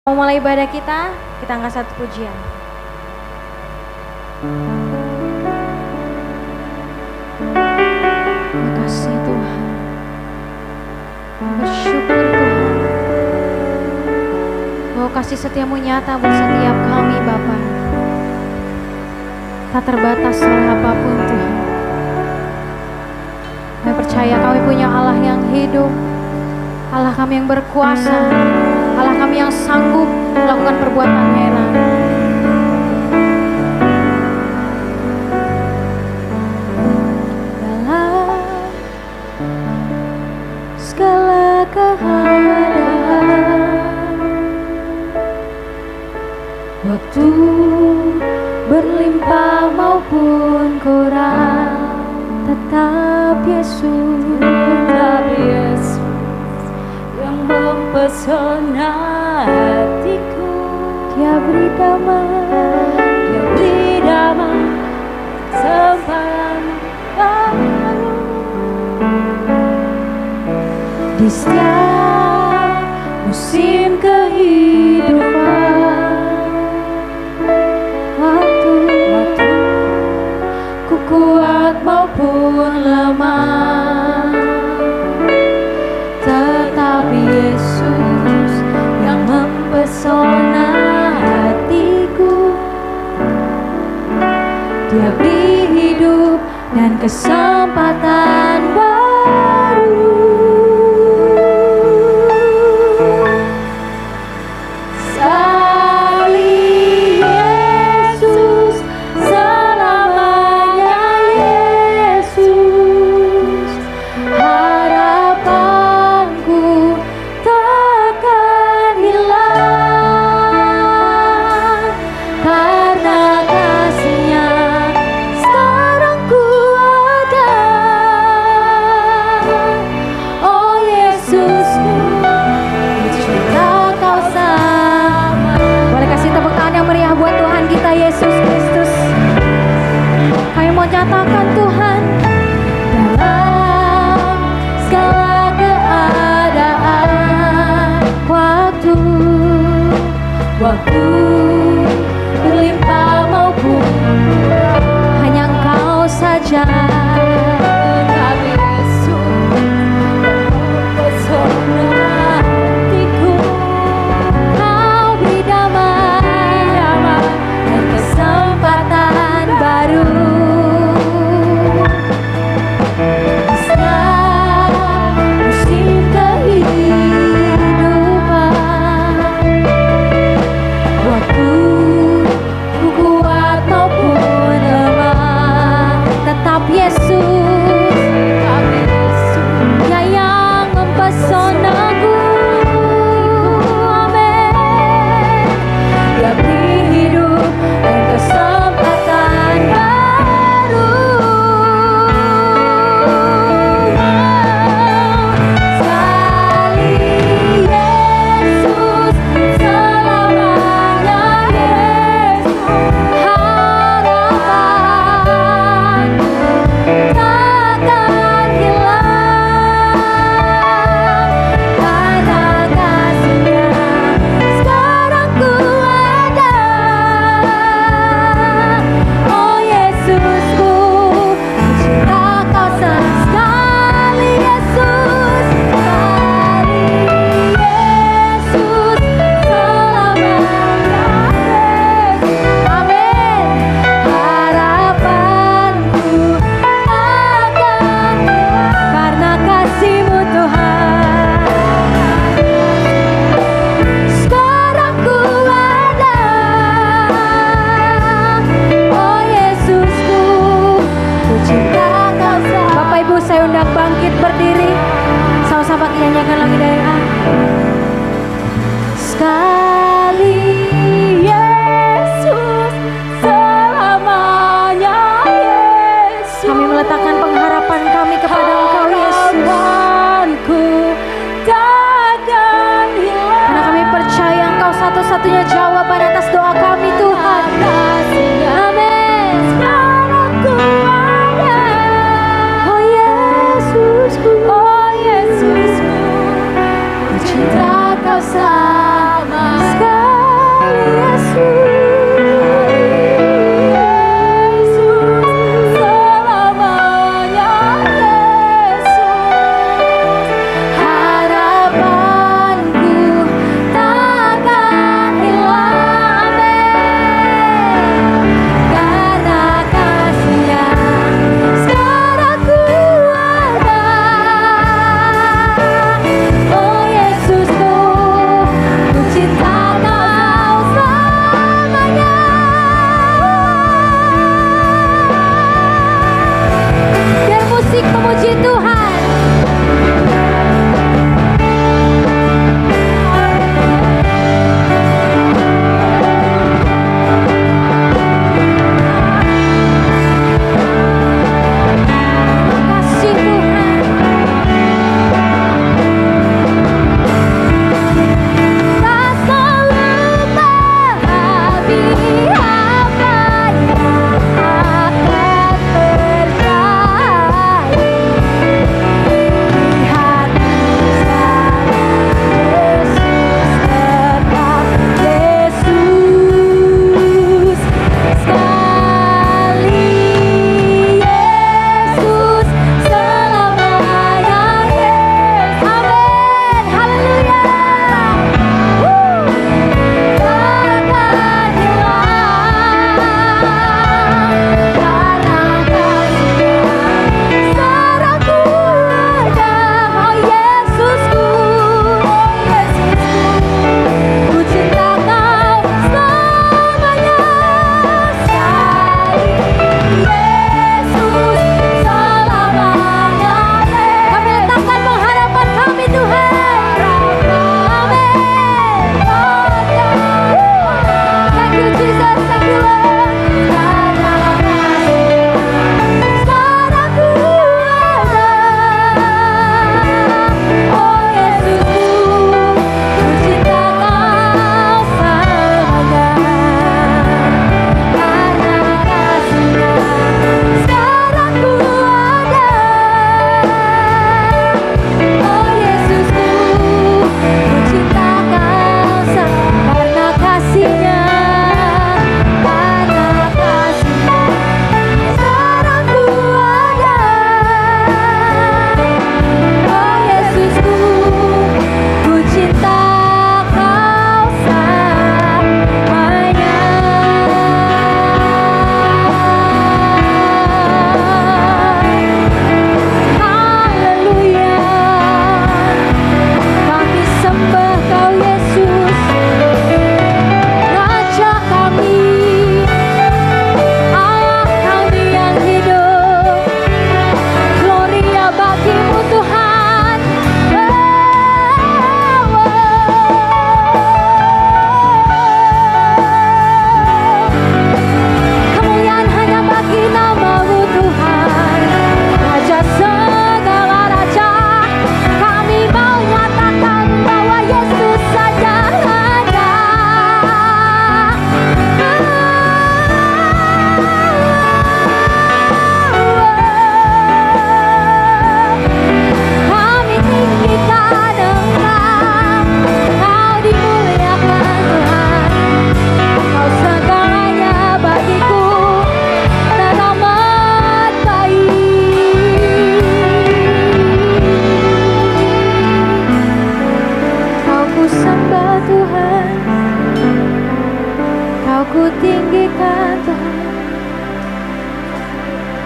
Mau mulai ibadah kita angkat satu pujian. Terima kasih Tuhan. Bersyukur Tuhan. Bahwa kasih setiamu nyata buat setiap kami Bapa. Tak terbatas oleh apapun Tuhan. Kami percaya kami punya Allah yang hidup, Allah kami yang berkuasa, Allah kami yang sanggup melakukan perbuatan heran. Dalam segala keadaan, waktu berlimpah maupun kurang, tetap Yesus yang mempesona hatiku. Dia beri damai sepanjang baru di setiap musim kehidupan. Waktu ku kuat maupun lemah, tetapi Yesus yang mempesona hatiku. Dia beri hidup dan kesempatan baru. Salih Yesus, selamanya Yesus, harapanku takkan hilang. Karena kasih-Nya sekarang ku ada. Oh Yesusku, cinta Kau sama. Boleh kasih tepuk tangan yang meriah buat Tuhan kita Yesus Kristus. Kami mau nyatakan Tuhan, dalam segala keadaan, waktu berlimpah maupun hanya Engkau saja. Kami Yesus mempesona hatiku. Kau beri damai dan kesempatan baru. Di setiap musim kehidupan,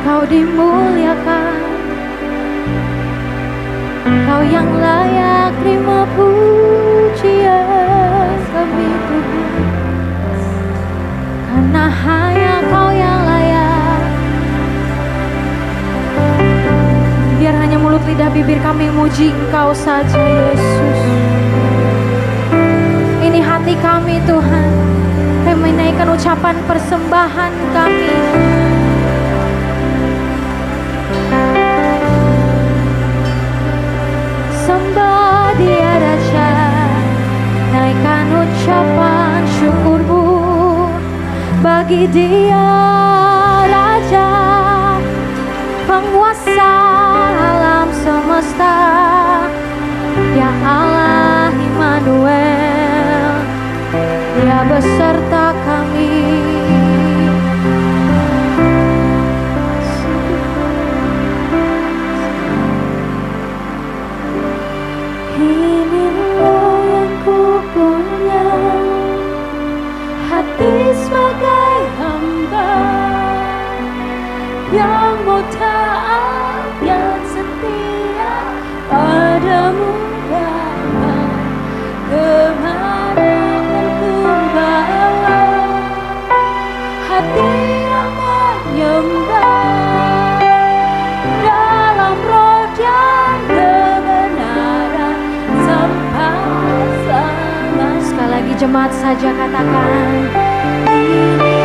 Kau dimuliakan, Kau yang layak terima pujian kami Tuhan. Karena hanya Kau yang layak. Biar hanya mulut lidah bibir kami memuji Engkau saja Yesus. Ini hati kami Tuhan, kami menaikkan ucapan persembahan kami. Sembah Dia Raja, naikkan ucapan syukurmu bagi Dia Raja, penguasa alam semesta, Ya Allah Immanuel, Dia beserta kami. Inilah yang ku punya, hati sebagai hamba yang mau taat, yang setia padamu Bapa. Kemanapun ku bawa, hati yang menyembah dalam roh dan kebenaran sampai sama. Sekali lagi jemaat saja katakan ini.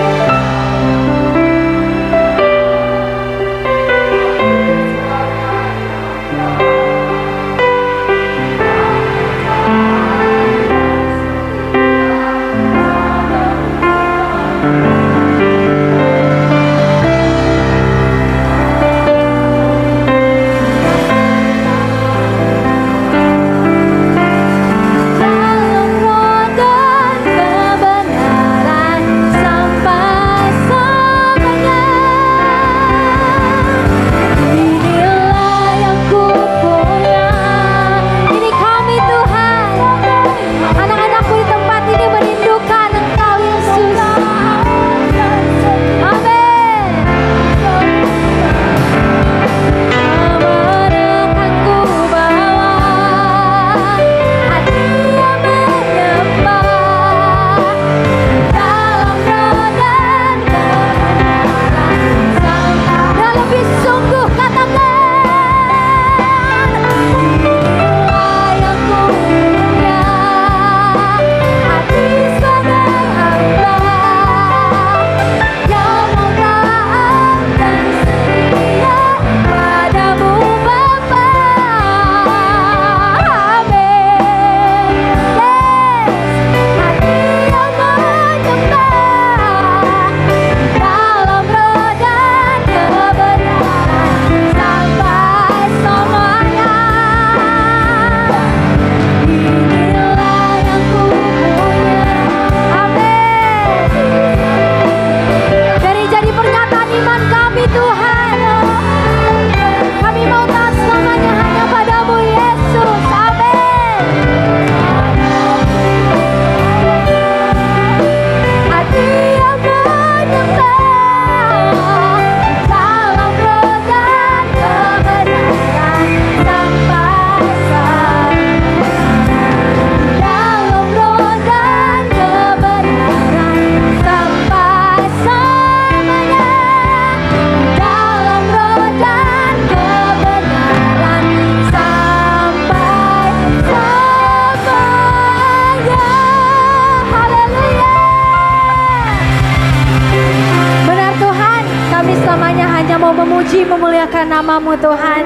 Memuliakan nama-Mu Tuhan.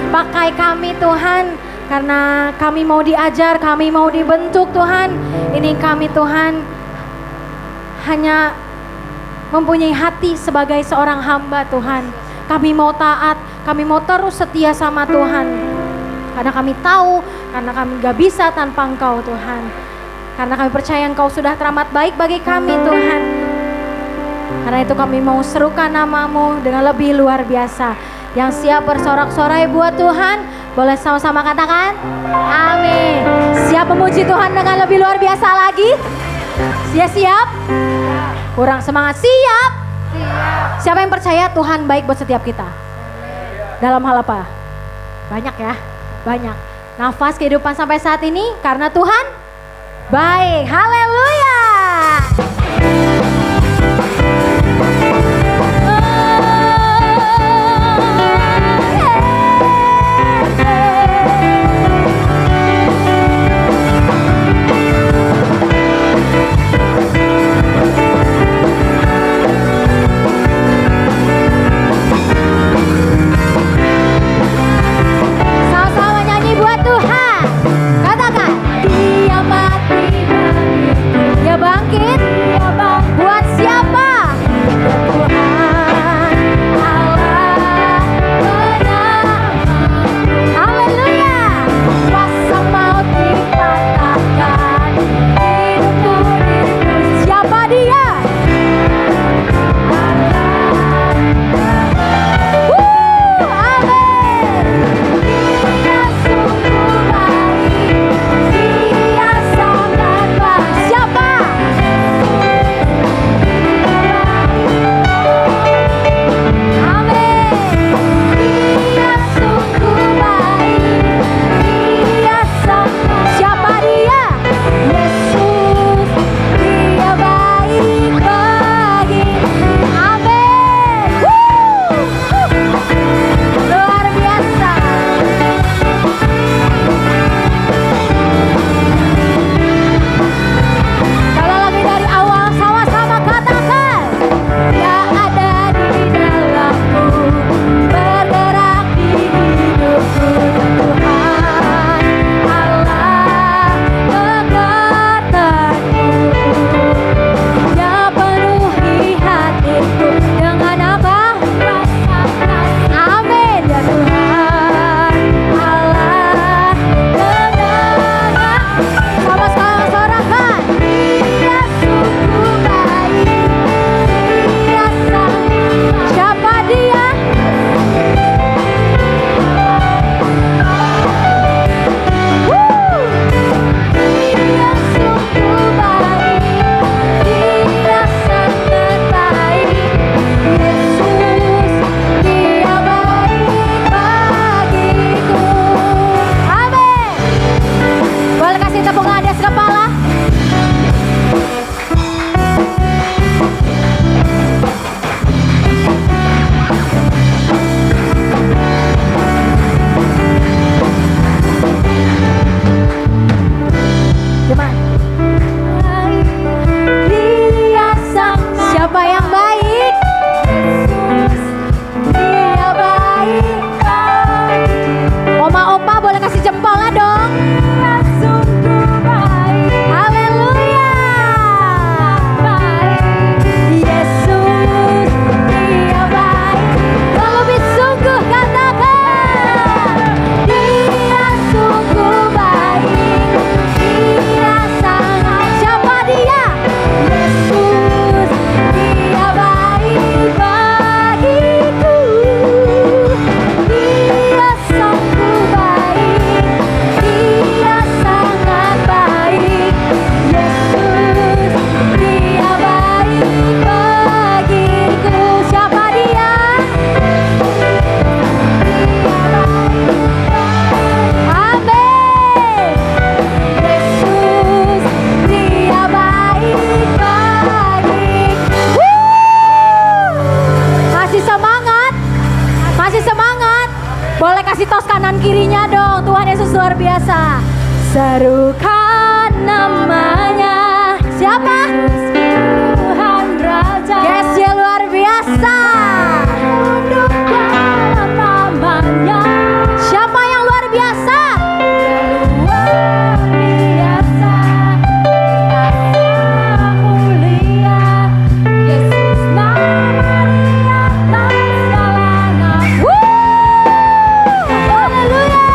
Pakai kami Tuhan, karena kami mau diajar, kami mau dibentuk Tuhan. Ini kami Tuhan hanya mempunyai hati sebagai seorang hamba Tuhan. Kami mau taat, kami mau terus setia sama Tuhan. Karena kami tahu, karena kami gak bisa tanpa Engkau Tuhan. Karena kami percaya Engkau sudah teramat baik bagi kami Tuhan. Karena itu kami mau serukan nama-Mu dengan lebih luar biasa. Yang siap bersorak-sorai buat Tuhan, boleh sama-sama katakan amin. Siap memuji Tuhan dengan lebih luar biasa lagi? Siap? Kurang semangat, siap? Siapa yang percaya Tuhan baik buat setiap kita? Dalam hal apa? Banyak ya, banyak. Nafas kehidupan sampai saat ini karena Tuhan baik. Haleluya. Sama-sama nyanyi buat Tuhan. Katakan, Dia mati bagiku. Dia bangkit. Buat siapa? Tuhan Allah menyamaku. Haleluya. Kuasa maut dipatahkan. Hidupku diriku. Siapa Dia? Siapa yang baik? Dia baik. Oma opa boleh kasih jempolnya dong. Haleluya. Yesus Dia baik. Lebih sungguh katakan, Dia sungguh baik. Dia sangat. Siapa Dia? Yesus Dia baik bagiku. Dia sungguh baik. Dia sangat baik. Yesus Dia baik bagiku. Siapa Dia? Amin. Yesus Dia baik bagiku. Masih semangat? Masih semangat? Boleh kasih tos kanan kirinya dong. Tuhan Yesus luar biasa. Serukan namanya. Siapa? Tuhan Raja. Yes, Dia luar biasa. Tunduk dalam namanya. Siapa yang luar biasa? Luar biasa. Kasih mulia. Yesus nama di atas segala nama. Haleluya.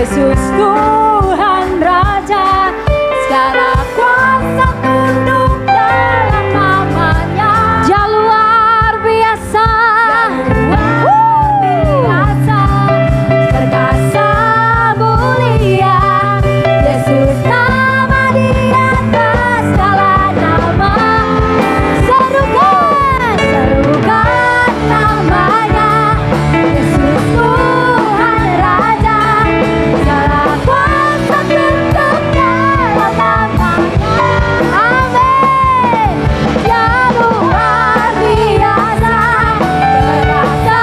Yesus Tuhan Raja, segala kuasa tunduk dalam namanya. Dia luar biasa, perkasa mulia. Yesus nama di atas segala nama. Serukan, serukan namanya. Yesus Tuhan Raja, segala kuasa tunduk dalam namanya. Amin. Dia luar biasa, perkasa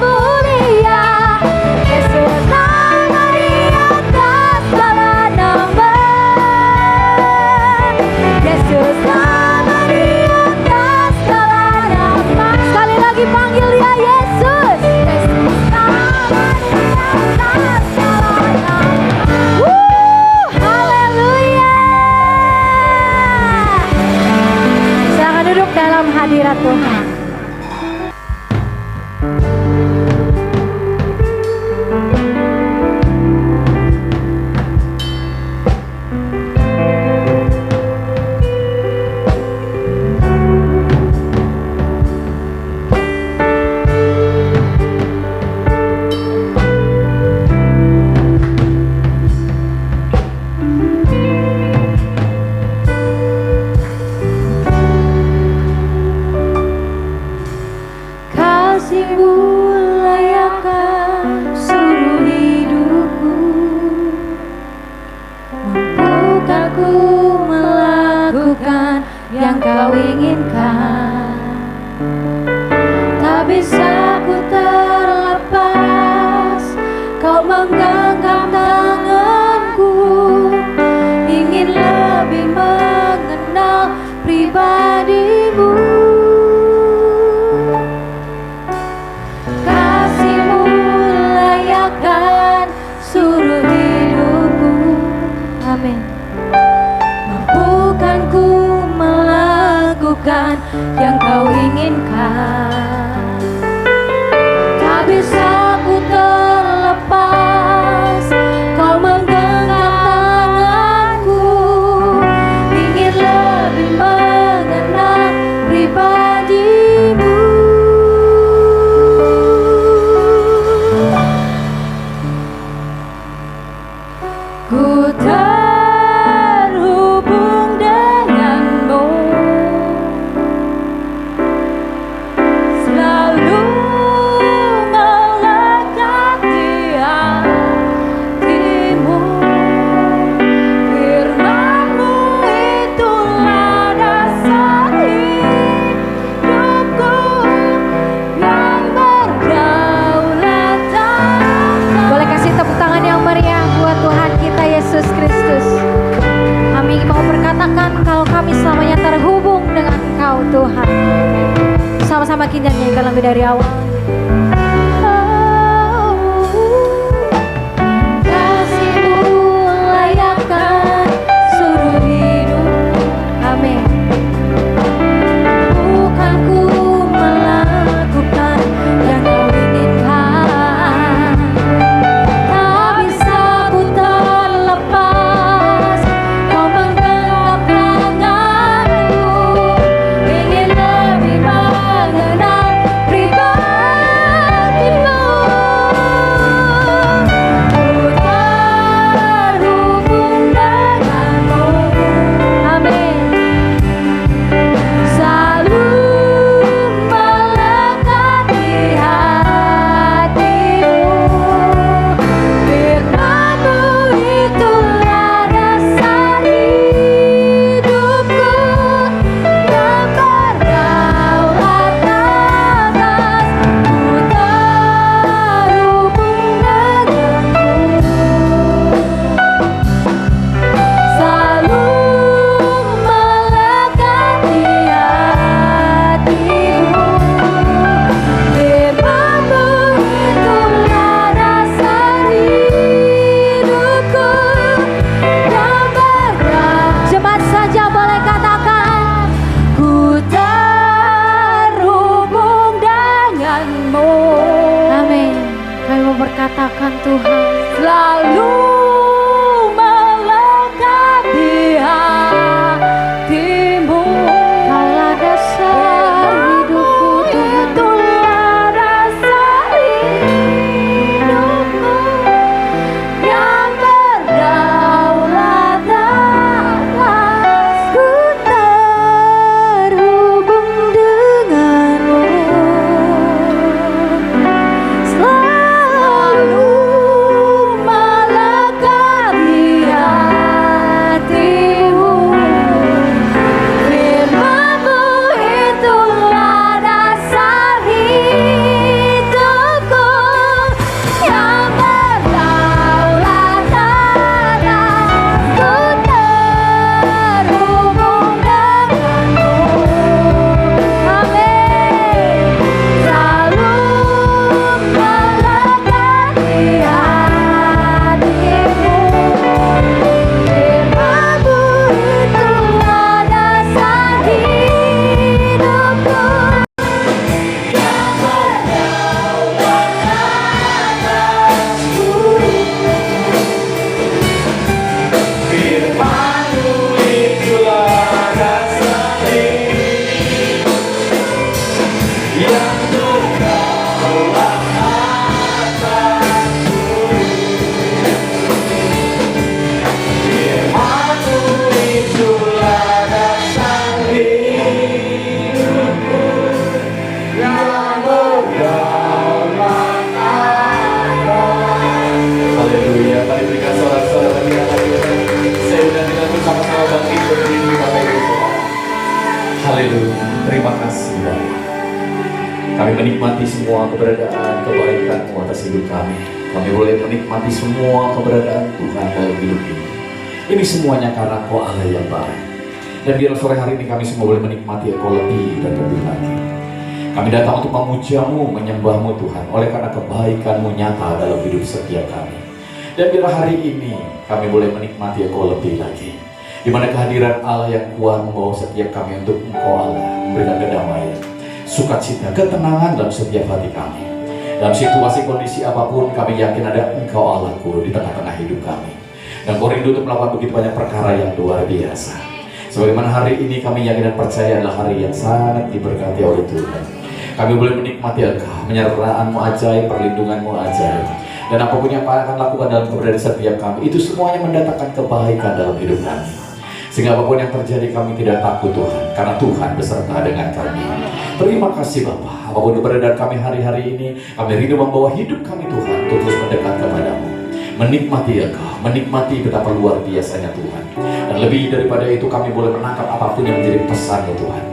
mulia. Yesus nama di atas segala nama. Yesus nama di atas segala nama. Sekali lagi panggil dia Yesus. Yesus nama di atas segala nama. Haleluya. Silakan duduk dalam hadirat Tuhan. Kasih-Mu layakkan seluruh hidupku, mampukan ku melakukan yang Kau inginkan. Tak bisa ku terlepas, Kau menggenggam tanganku, ingin lebih mengenal pribadi-Mu. Kasih-Mu layakkan seluruh hidupku. Amin. Mampukan ku melakukan yang Kau inginkan. Tak bisa ku terlepas, Kau menggenggam tanganku, ingin lebih mengenal pribadi-Mu. Ku terhubung denganmu, selalu melekat di hatimu. Firman-Mu itulah dasar hidupku yang berdaulat. Boleh kasih tepuk tangan yang meriah buat Tuhan kita Yesus Kristus. Kami mau berkatakan kalau kami selamanya terhubung dengan Engkau Tuhan. Sama-sama kita nyanyikan lebih dari awal. Kasih-Mu layakkan seluruh hidup. Amin. Bukan ku melakukan yang Kau inginkan. Tak bisa ku terlepas, Kau menggenggam tanganku, ingin lebih mengenal pribadi. yang engkau Haleluya, terima kasih Bapa. Kami menikmati semua keberadaan kebaikan-Mu atas hidup kami. Kami boleh menikmati semua keberadaan Tuhan dalam hidup ini. Ini semuanya karena Engkau Allah yang baik. Dan biar sore hari ini kami semua boleh menikmati Engkau lebih dan lebih lagi. Kami datang untuk memuja-Mu, menyembah-Mu Tuhan, oleh karena kebaikan-Mu nyata dalam hidup setiap kami. Dan biar hari ini kami boleh menikmati Engkau lebih lagi, di mana kehadiran Allah yang kuat membawa setiap kami untuk Engkau Allah, memberikan kedamaian, sukacita, ketenangan dalam setiap hati kami. Dalam situasi kondisi apapun, kami yakin ada Engkau Allahku di tengah-tengah hidup kami. Dan Kau rindu untuk melakukan begitu banyak perkara yang luar biasa. Sebagaimana hari ini kami yakin dan percaya adalah hari yang sangat diberkati oleh Tuhan. Kami boleh menikmati Engkau, penyertaan-Mu ajaib, perlindungan-Mu ajaib. Dan apapun yang akan lakukan dalam keberadaan setiap kami, itu semuanya mendatangkan kebaikan dalam hidup kami. Sehingga apapun yang terjadi kami tidak takut Tuhan, karena Tuhan beserta dengan kami. Terima kasih Bapa. Apapun keberadaan kami hari-hari ini, kami rindu membawa hidup kami Tuhan untuk terus mendekat kepadamu, menikmati Engkau, menikmati betapa luar biasanya Tuhan. Dan lebih daripada itu kami boleh menangkap apapun yang menjadi pesan-Mu Tuhan,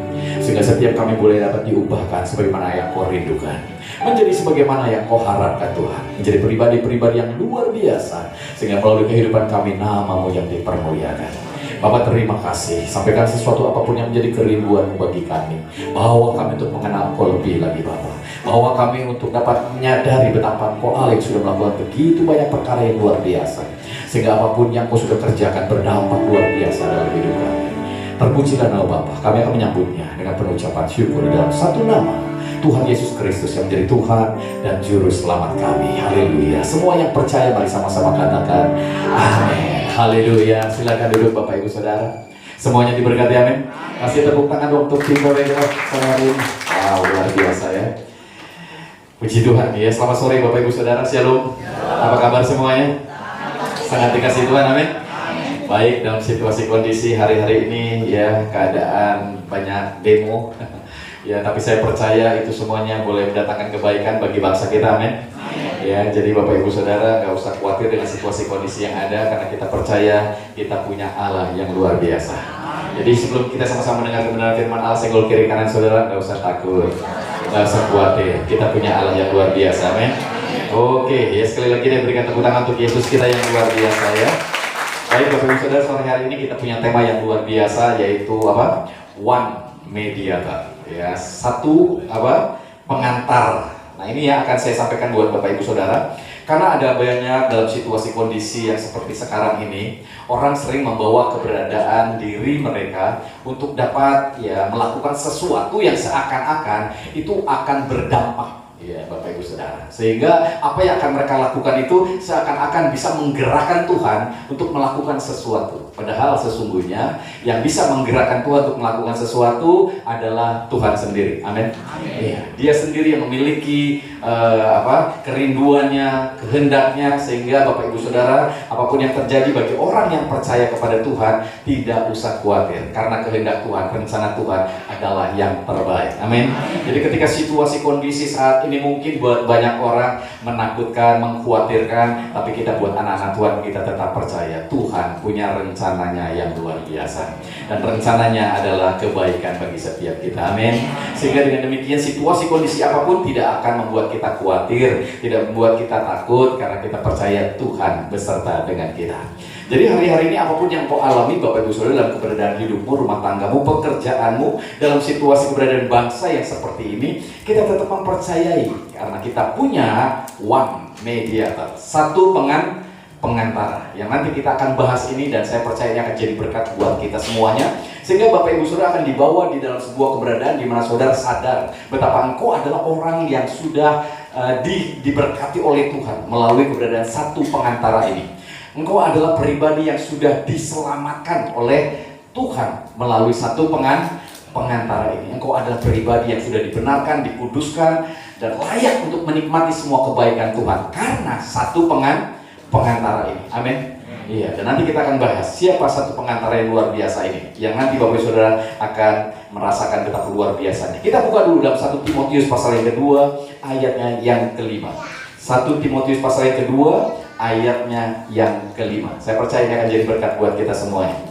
sehingga setiap kami boleh dapat diubahkan sebagaimana yang Kau rindukan, menjadi sebagaimana yang Kau harapkan Tuhan, menjadi pribadi-pribadi yang luar biasa, sehingga melalui kehidupan kami nama-Mu yang dipermuliakan. Bapak terima kasih, sampaikan sesuatu apapun yang menjadi kerinduan bagi kami. Bawa kami untuk mengenal Kau lebih lagi Bapak. Bawa kami untuk dapat menyadari betapa Kau Allah yang sudah melakukan begitu banyak perkara yang luar biasa, sehingga apapun yang Kau sudah kerjakan berdampak luar biasa dalam hidup kami. Terpujilah nama Bapa. Kami akan menyambutnya dengan penucapan syukur di dalam satu nama, Tuhan Yesus Kristus yang menjadi Tuhan dan Juru Selamat kami. Haleluya. Semua yang percaya mari sama-sama katakan amin. Haleluya. Silakan duduk Bapak Ibu Saudara. Semuanya diberkati, amin. Kasih tepuk tangan untuk tim Borega sore ini. Wow, luar biasa ya. Puji Tuhan ya. Selamat sore Bapak Ibu Saudara. Shalom. Apa kabar semuanya? Sangat dikasih Tuhan, amin. Baik, dalam situasi kondisi hari-hari ini ya, keadaan banyak demo ya, tapi saya percaya itu semuanya boleh mendatangkan kebaikan bagi bangsa kita, amin. Ya, jadi Bapak Ibu Saudara nggak usah khawatir dengan situasi kondisi yang ada, karena kita percaya kita punya Allah yang luar biasa. Jadi sebelum kita sama-sama mendengar kebenaran firman Allah, senggol kiri kanan saudara, nggak usah takut, nggak usah khawatir, kita punya Allah yang luar biasa, amin. Oke, ya sekali lagi berikan tepuk tangan untuk Yesus kita yang luar biasa ya. Baik Bapak Ibu Saudara, sore hari ini kita punya tema yang luar biasa, yaitu apa? One Mediator. Ya, satu apa? Pengantar. Nah ini yang akan saya sampaikan buat Bapak Ibu Saudara, karena ada banyak dalam situasi kondisi yang seperti sekarang ini, orang sering membawa keberadaan diri mereka untuk dapat ya melakukan sesuatu yang seakan-akan itu akan berdampak ya Bapak Ibu Saudara, sehingga apa yang akan mereka lakukan itu seakan-akan bisa menggerakkan Tuhan untuk melakukan sesuatu. Padahal sesungguhnya yang bisa menggerakkan Tuhan untuk melakukan sesuatu adalah Tuhan sendiri. Amin. Ya, Dia sendiri yang memiliki kerinduannya, kehendaknya, sehingga Bapak Ibu Saudara, apapun yang terjadi bagi orang yang percaya kepada Tuhan, tidak usah khawatir, karena kehendak Tuhan, rencana Tuhan adalah yang terbaik. Amin. Jadi ketika situasi kondisi saat ini mungkin buat banyak orang menakutkan, mengkhawatirkan, tapi kita buat anak-anak Tuhan, kita tetap percaya Tuhan punya rencananya yang luar biasa, dan rencananya adalah kebaikan bagi setiap kita. Amin. Sehingga dengan demikian situasi kondisi apapun tidak akan membuat kita khawatir, tidak membuat kita takut, karena kita percaya Tuhan beserta dengan kita. Jadi hari-hari ini apapun yang kau alami Bapak Ibu Saudara dalam keberadaan hidupmu, rumah tanggamu, pekerjaanmu, dalam situasi keberadaan bangsa yang seperti ini, kita tetap mempercayai karena kita punya one mediator, satu pengantara yang nanti kita akan bahas ini, dan saya percaya ini akan jadi berkat buat kita semuanya, sehingga Bapak Ibu Saudara akan dibawa di dalam sebuah keberadaan di mana saudara sadar betapa engkau adalah orang yang sudah diberkati oleh Tuhan melalui keberadaan satu pengantara ini. Engkau adalah pribadi yang sudah diselamatkan oleh Tuhan melalui satu pengantara ini. Engkau adalah pribadi yang sudah dibenarkan, dikuduskan, dan layak untuk menikmati semua kebaikan Tuhan karena satu pengantara ini. Amin. Iya, dan nanti kita akan bahas siapa satu pengantara yang luar biasa ini, yang nanti Bapak Ibu Saudara akan merasakan betapa luar biasanya. Kita buka dulu dalam 1 Timotius pasal yang kedua, ayatnya yang kelima. 1 Timotius pasal yang kedua, ayatnya yang kelima. Saya percaya ini akan jadi berkat buat kita semuanya.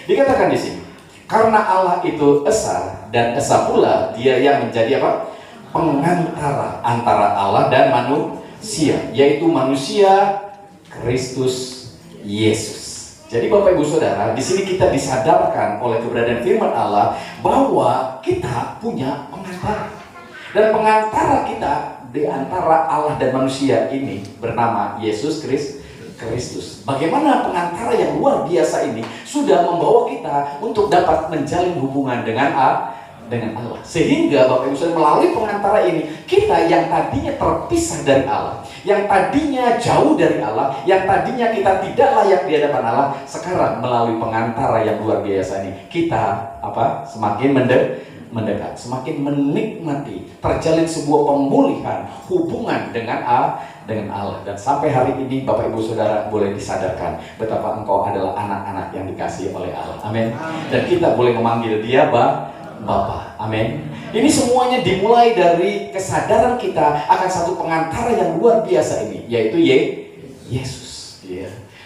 Dikatakan di sini, karena Allah itu esa dan esa pula Dia yang menjadi apa? Pengantara antara Allah dan manusia, yaitu manusia Kristus Yesus. Jadi Bapak Ibu Saudara, di sini kita disadarkan oleh keberadaan firman Allah bahwa kita punya pengantara. Dan pengantara kita di antara Allah dan manusia ini bernama Yesus Kristus. Bagaimana pengantara yang luar biasa ini sudah membawa kita untuk dapat menjalin hubungan dengan Allah. Sehingga Bapak Ibu Saudara, melalui pengantara ini, kita yang tadinya terpisah dari Allah, yang tadinya jauh dari Allah, yang tadinya kita tidak layak di hadapan Allah, sekarang melalui pengantara yang luar biasa ini, kita semakin mendekat, semakin menikmati, terjalin sebuah pemulihan hubungan dengan Allah. Dan sampai hari ini Bapak Ibu Saudara boleh disadarkan betapa engkau adalah anak-anak yang dikasihi oleh Allah. Amin. Dan kita boleh memanggil Dia Bapa. Amin. Ini semuanya dimulai dari kesadaran kita akan satu pengantara yang luar biasa ini, yaitu Yesus.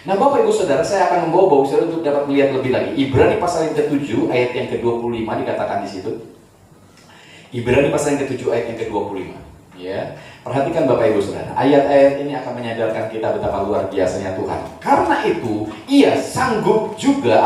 Nah Bapak Ibu Saudara, saya akan membawa Bapak Ibu Saudara untuk dapat melihat lebih lagi. Ibrani pasal yang ke-7 ayat yang ke-25 dikatakan di situ. Ibrani pasal yang ke-7 ayat yang ke-25. Perhatikan Bapak Ibu Saudara, ayat-ayat ini akan menyadarkan kita betapa luar biasanya Tuhan. Karena itu Ia sanggup juga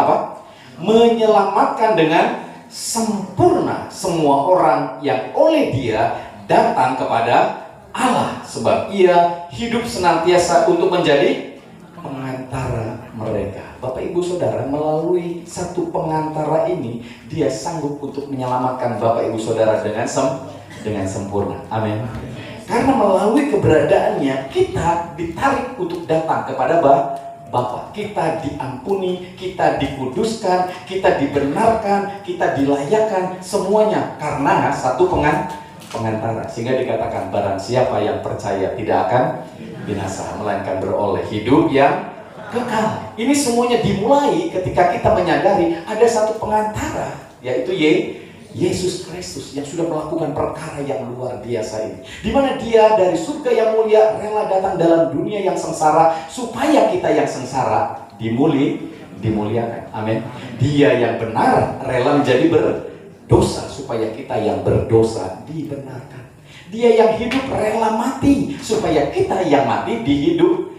menyelamatkan dengan sempurna semua orang yang oleh Dia datang kepada Allah, sebab Ia hidup senantiasa untuk menjadi pengantara mereka. Bapak Ibu Saudara, melalui satu pengantara ini Dia sanggup untuk menyelamatkan Bapak Ibu Saudara dengan sempurna. Amin. Karena melalui keberadaannya kita ditarik untuk datang kepada Bapa. Kita diampuni, kita dikuduskan, kita dibenarkan, kita dilayakkan, semuanya karena satu pengantara. Sehingga dikatakan barang siapa yang percaya tidak akan binasa, melainkan beroleh hidup yang kekal. Ini semuanya dimulai ketika kita menyadari ada satu pengantara, yaitu Yesus Kristus yang sudah melakukan perkara yang luar biasa ini, di mana Dia dari surga yang mulia rela datang dalam dunia yang sengsara supaya kita yang sengsara dimuliakan. Amin. Dia yang benar rela menjadi berdosa supaya kita yang berdosa dibenarkan. Dia yang hidup rela mati supaya kita yang mati dihidupkan.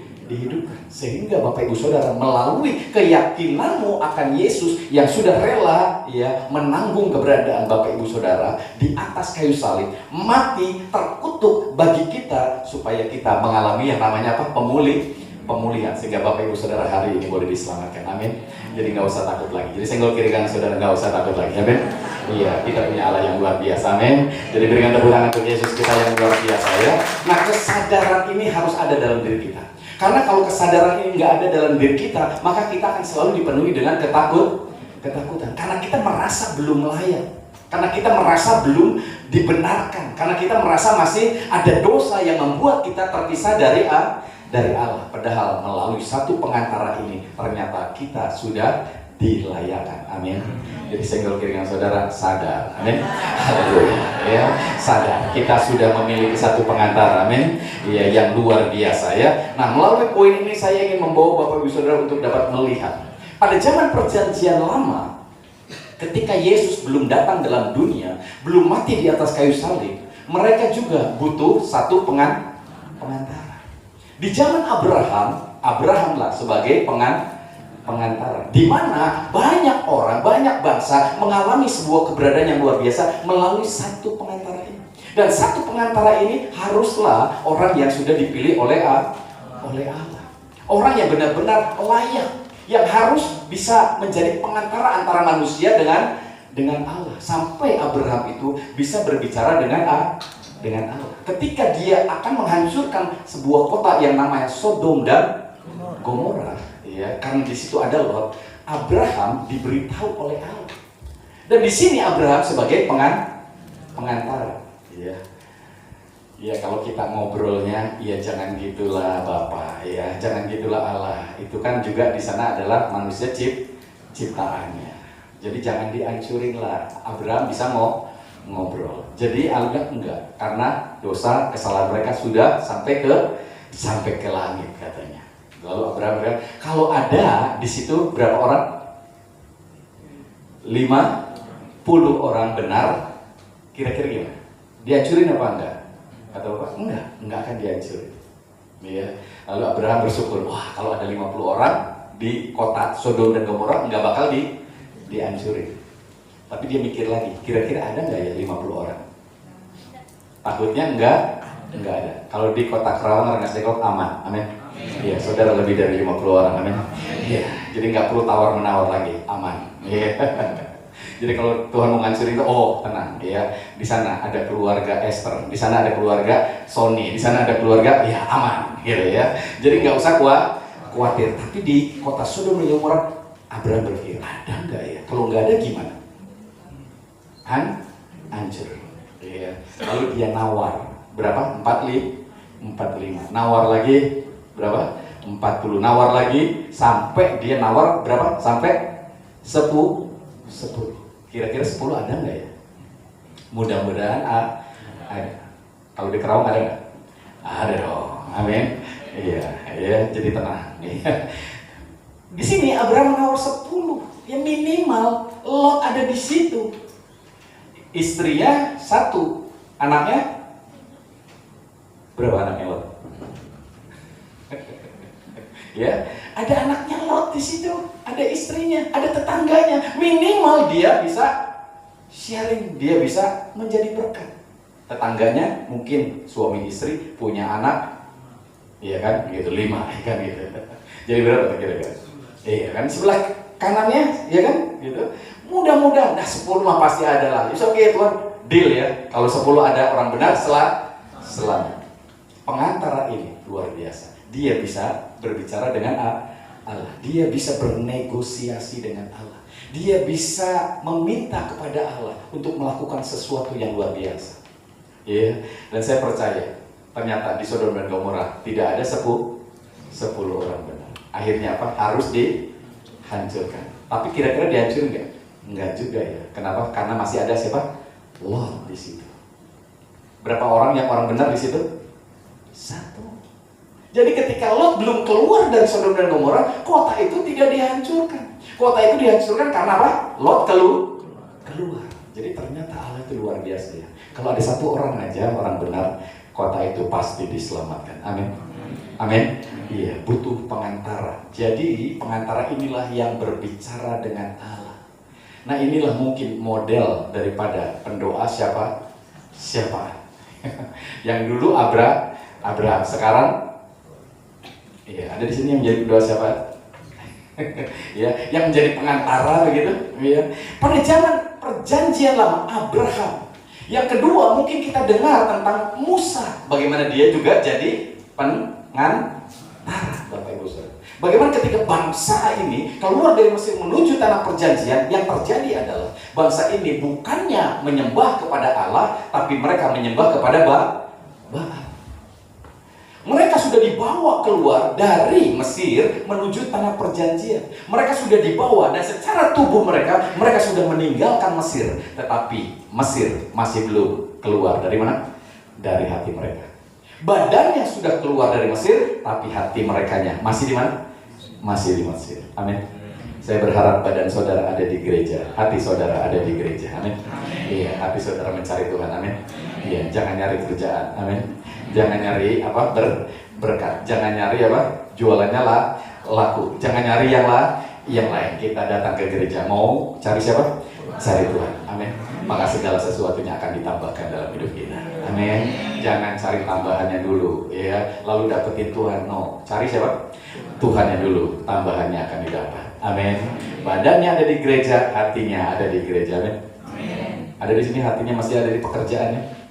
Sehingga Bapak Ibu Saudara, melalui keyakinanmu akan Yesus yang sudah rela menanggung keberadaan Bapak Ibu Saudara di atas kayu salib, mati terkutuk bagi kita supaya kita mengalami yang namanya pemulihan, sehingga Bapak Ibu Saudara hari ini boleh diselamatkan. Amin. Jadi nggak usah takut lagi. Jadi senggol kiri kanan saudara, nggak usah takut lagi. Amin. Iya, kita punya Allah yang luar biasa. Amin. Jadi berikan tepuk tangan untuk Yesus kita yang luar biasa ya. Nah, kesadaran ini harus ada dalam diri kita. Karena kalau kesadaran ini nggak ada dalam diri kita, maka kita akan selalu dipenuhi dengan ketakutan. Karena kita merasa belum layak, karena kita merasa belum dibenarkan, karena kita merasa masih ada dosa yang membuat kita terpisah dari Allah. Padahal melalui satu pengantara ini ternyata kita sudah dilayakkan. Amin. Jadi senggol kiri kanan saudara, sadar. Amin. Haleluya. Ya, sadar kita sudah memiliki satu pengantara. Amin. Ya, yang luar biasa ya. Nah, melalui poin ini saya ingin membawa Bapak Ibu Saudara untuk dapat melihat pada zaman Perjanjian Lama, ketika Yesus belum datang dalam dunia, belum mati di atas kayu salib, mereka juga butuh satu pengantara. Di zaman Abrahamlah sebagai pengantara, di mana banyak orang, banyak bangsa mengalami sebuah keberadaan yang luar biasa melalui satu pengantara ini. Dan satu pengantara ini haruslah orang yang sudah dipilih oleh Allah, orang yang benar-benar layak, yang harus bisa menjadi pengantara antara manusia dengan Allah, sampai Abraham itu bisa berbicara dengan Allah. Ketika dia akan menghancurkan sebuah kota yang namanya Sodom dan Gomora. Ya, karena di situ ada Lot, Abraham diberitahu oleh Allah Dan di sini Abraham sebagai pengantara. Ya. Ya kalau kita ngobrolnya, ya jangan gitulah Bapak, ya jangan gitulah Allah. Itu kan juga di sana adalah manusia ciptaannya. Jadi jangan dihancurin lah. Abraham bisa ngobrol. Jadi enggak, karena dosa kesalahan mereka sudah sampai ke langit katanya. Lalu Abraham bilang, kalau ada di situ berapa orang? 50 orang benar. Kira-kira gimana? Dihancurin apa enggak? Kata Bapak, enggak akan dihancurin. Ya. Lalu Abraham bersyukur, wah kalau ada 50 orang di kota Sodom dan Gomora enggak bakal dihancurin. Tapi dia mikir lagi, kira-kira ada enggak ya 50 orang? Takutnya enggak ada. Kalau di kota Kerawang, Rengas Dengklok aman, amin. Iya, saudara lebih dari 50 orang, amin. Iya, jadi nggak perlu tawar-menawar lagi, aman. Iya. Jadi kalau Tuhan mau ngancurin itu, oh tenang, ya. Di sana ada keluarga Esther, di sana ada keluarga Sony, di sana ada keluarga, ya aman, gitu ya. Jadi nggak usah khawatir. Tapi di kota Sodom dan Gomora, Abraham berpikir, ada nggak ya? Kalau nggak ada gimana? Hancur. Ya. Lalu dia nawar, berapa? 45. Nawar lagi berapa? 40. Nawar lagi sampai dia nawar berapa? Sampai 10. Kira-kira 10 ada nggak ya? Mudah-mudahan ada. Kalau di Kerawang ada nggak? Ada dong. Amin. Iya, ya. Jadi tenang. Di sini Abraham nawar 10. Ya minimal Lot ada di situ. Istrinya 1, anaknya berapa anaknya Lot? Ya, ada anaknya Lot di situ, ada istrinya, ada tetangganya. Minimal dia bisa sharing, dia bisa menjadi berkat. Tetangganya mungkin suami istri punya anak, iya kan, gitu 5, kan gitu. Jadi berapa kira-kira? Iya kan, sebelah kanannya, ya kan, gitu. Mudah-mudahan, 10 mah pasti ada lah. Oke Tuhan, deal ya. Kalau 10 ada orang benar, selamat. Pengantara ini luar biasa. Dia bisa berbicara dengan Allah. Dia bisa bernegosiasi dengan Allah. Dia bisa meminta kepada Allah untuk melakukan sesuatu yang luar biasa. Ya, dan saya percaya ternyata di Sodom dan Gomora tidak ada 10 orang benar. Akhirnya apa? Harus dihancurkan. Tapi kira-kira dihancurin nggak? Enggak juga ya. Kenapa? Karena masih ada siapa? Lot di situ. Berapa orang yang orang benar di situ? 1. Jadi ketika Lot belum keluar dari Sodom dan Gomora, kota itu tidak dihancurkan. Kota itu dihancurkan karena apa? Lot keluar. Jadi ternyata Allah itu luar biasa ya. Kalau ada 1 orang aja, orang benar, kota itu pasti diselamatkan. Amin. Amin. Iya, butuh pengantara. Jadi pengantara inilah yang berbicara dengan Allah. Nah inilah mungkin model daripada pendoa siapa? Yang dulu Abraham, sekarang iya, ada di sini yang menjadi pendoa siapa? Ya, yang menjadi pengantara begitu, ya. Pada zaman perjanjian lama Abraham. Yang kedua mungkin kita dengar tentang Musa, bagaimana dia juga jadi pengantara, Bapak Ibu Saudara. Bagaimana ketika bangsa ini keluar dari Mesir menuju tanah perjanjian, yang terjadi adalah bangsa ini bukannya menyembah kepada Allah, tapi mereka menyembah kepada Baal. Mereka sudah dibawa keluar dari Mesir menuju tanah perjanjian. Mereka sudah dibawa dan secara tubuh mereka sudah meninggalkan Mesir. Tetapi Mesir masih belum keluar dari mana? Dari hati mereka. Badannya sudah keluar dari Mesir, tapi hati merekanya masih di mana? Masih di Mesir. Amin. Saya berharap badan saudara ada di gereja, hati saudara ada di gereja. Amin. Iya, hati saudara mencari Tuhan. Amin. Iya, jangan nyari kerjaan. Amin. Jangan nyari apa berkat, jangan nyari apa jualannya laku, jangan nyari yang lain. Kita datang ke gereja mau cari siapa? Cari Tuhan. Amin. Maka segala sesuatunya akan ditambahkan dalam hidup kita. Amin. Jangan cari tambahannya dulu, ya. Lalu dapetin Tuhan. No, cari siapa? Tuhannya dulu. Tambahannya akan didapat. Amin. Badannya ada di gereja, hatinya ada di gereja. Amin. Ada di sini hatinya masih ada di pekerjaannya.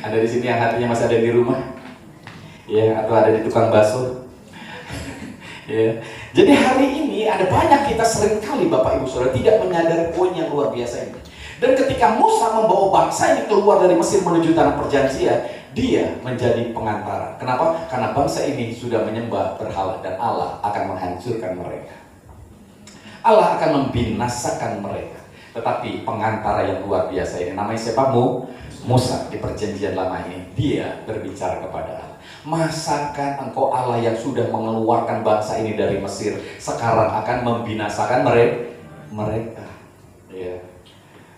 Ada di sini yang hatinya masih ada di rumah, ya, atau ada di tukang bakso. Ya. Jadi hari ini ini ada banyak kita seringkali Bapak Ibu Saudara tidak menyadari poin yang luar biasa ini. Dan ketika Musa membawa bangsa ini keluar dari Mesir menuju tanah perjanjian, dia menjadi pengantara. Kenapa? Karena bangsa ini sudah menyembah berhala dan Allah akan menghancurkan mereka. Allah akan membinasakan mereka. Tetapi pengantara yang luar biasa ini namanya siapa? Musa di perjanjian lama ini. Dia berbicara kepada Allah. Masakan engkau Allah yang sudah mengeluarkan bangsa ini dari Mesir sekarang akan membinasakan mereka? Ya.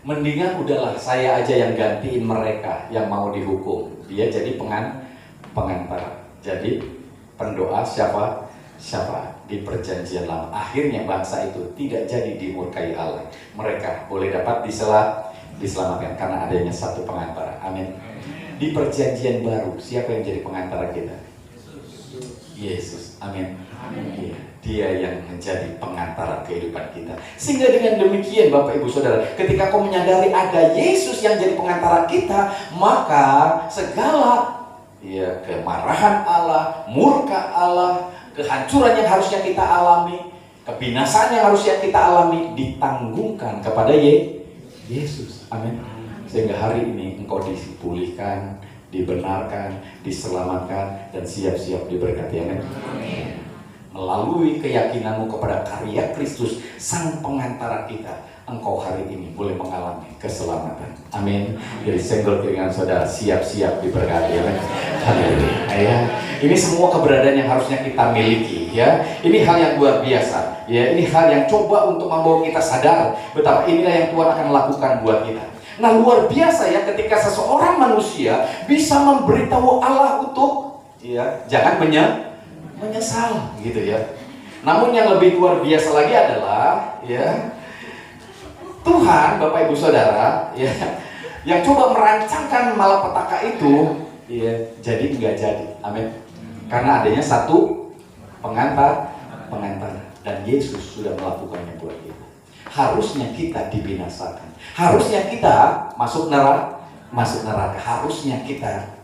Mendingan udahlah saya aja yang gantiin mereka yang mau dihukum. Dia jadi pengantara. Jadi pendoa siapa di perjanjian lama. Akhirnya bangsa itu tidak jadi dimurkai Allah. Mereka boleh dapat diselamatkan karena adanya satu pengantara. Amin. Di perjanjian baru siapa yang jadi pengantara kita? Yesus. Amin. Iya. Dia yang menjadi pengantara kehidupan kita. Sehingga dengan demikian Bapak Ibu Saudara, ketika kau menyadari ada Yesus yang jadi pengantara kita, maka segala kemarahan Allah, murka Allah, kehancuran yang harusnya kita alami, kebinasaan yang harusnya kita alami ditanggungkan kepada Yesus. Amin. Sehingga hari ini engkau dipulihkan, dibenarkan, diselamatkan, dan siap-siap diberkati. Amin. Melalui keyakinanmu kepada karya Kristus, Sang Pengantara kita, engkau hari ini boleh mengalami keselamatan. Amin. Jadi senggol keringan saudara, siap-siap diberkati. Amin. Haleluya. Ya. Ini semua keberadaan yang harusnya kita miliki. Ya. Ini hal yang luar biasa. Ya. Ini hal yang coba untuk membawa kita sadar betapa inilah yang Tuhan akan lakukan buat kita. Nah, luar biasa ya ketika seseorang manusia bisa memberitahu Allah untuk jangan menyesal gitu ya. Namun yang lebih luar biasa lagi adalah Tuhan, Bapak Ibu Saudara, yang coba merancangkan malapetaka itu jadi nggak jadi. Amin. Karena adanya satu pengantara dan Yesus sudah melakukannya buat kita. Harusnya kita dibinasakan. Harusnya kita masuk neraka. Harusnya kita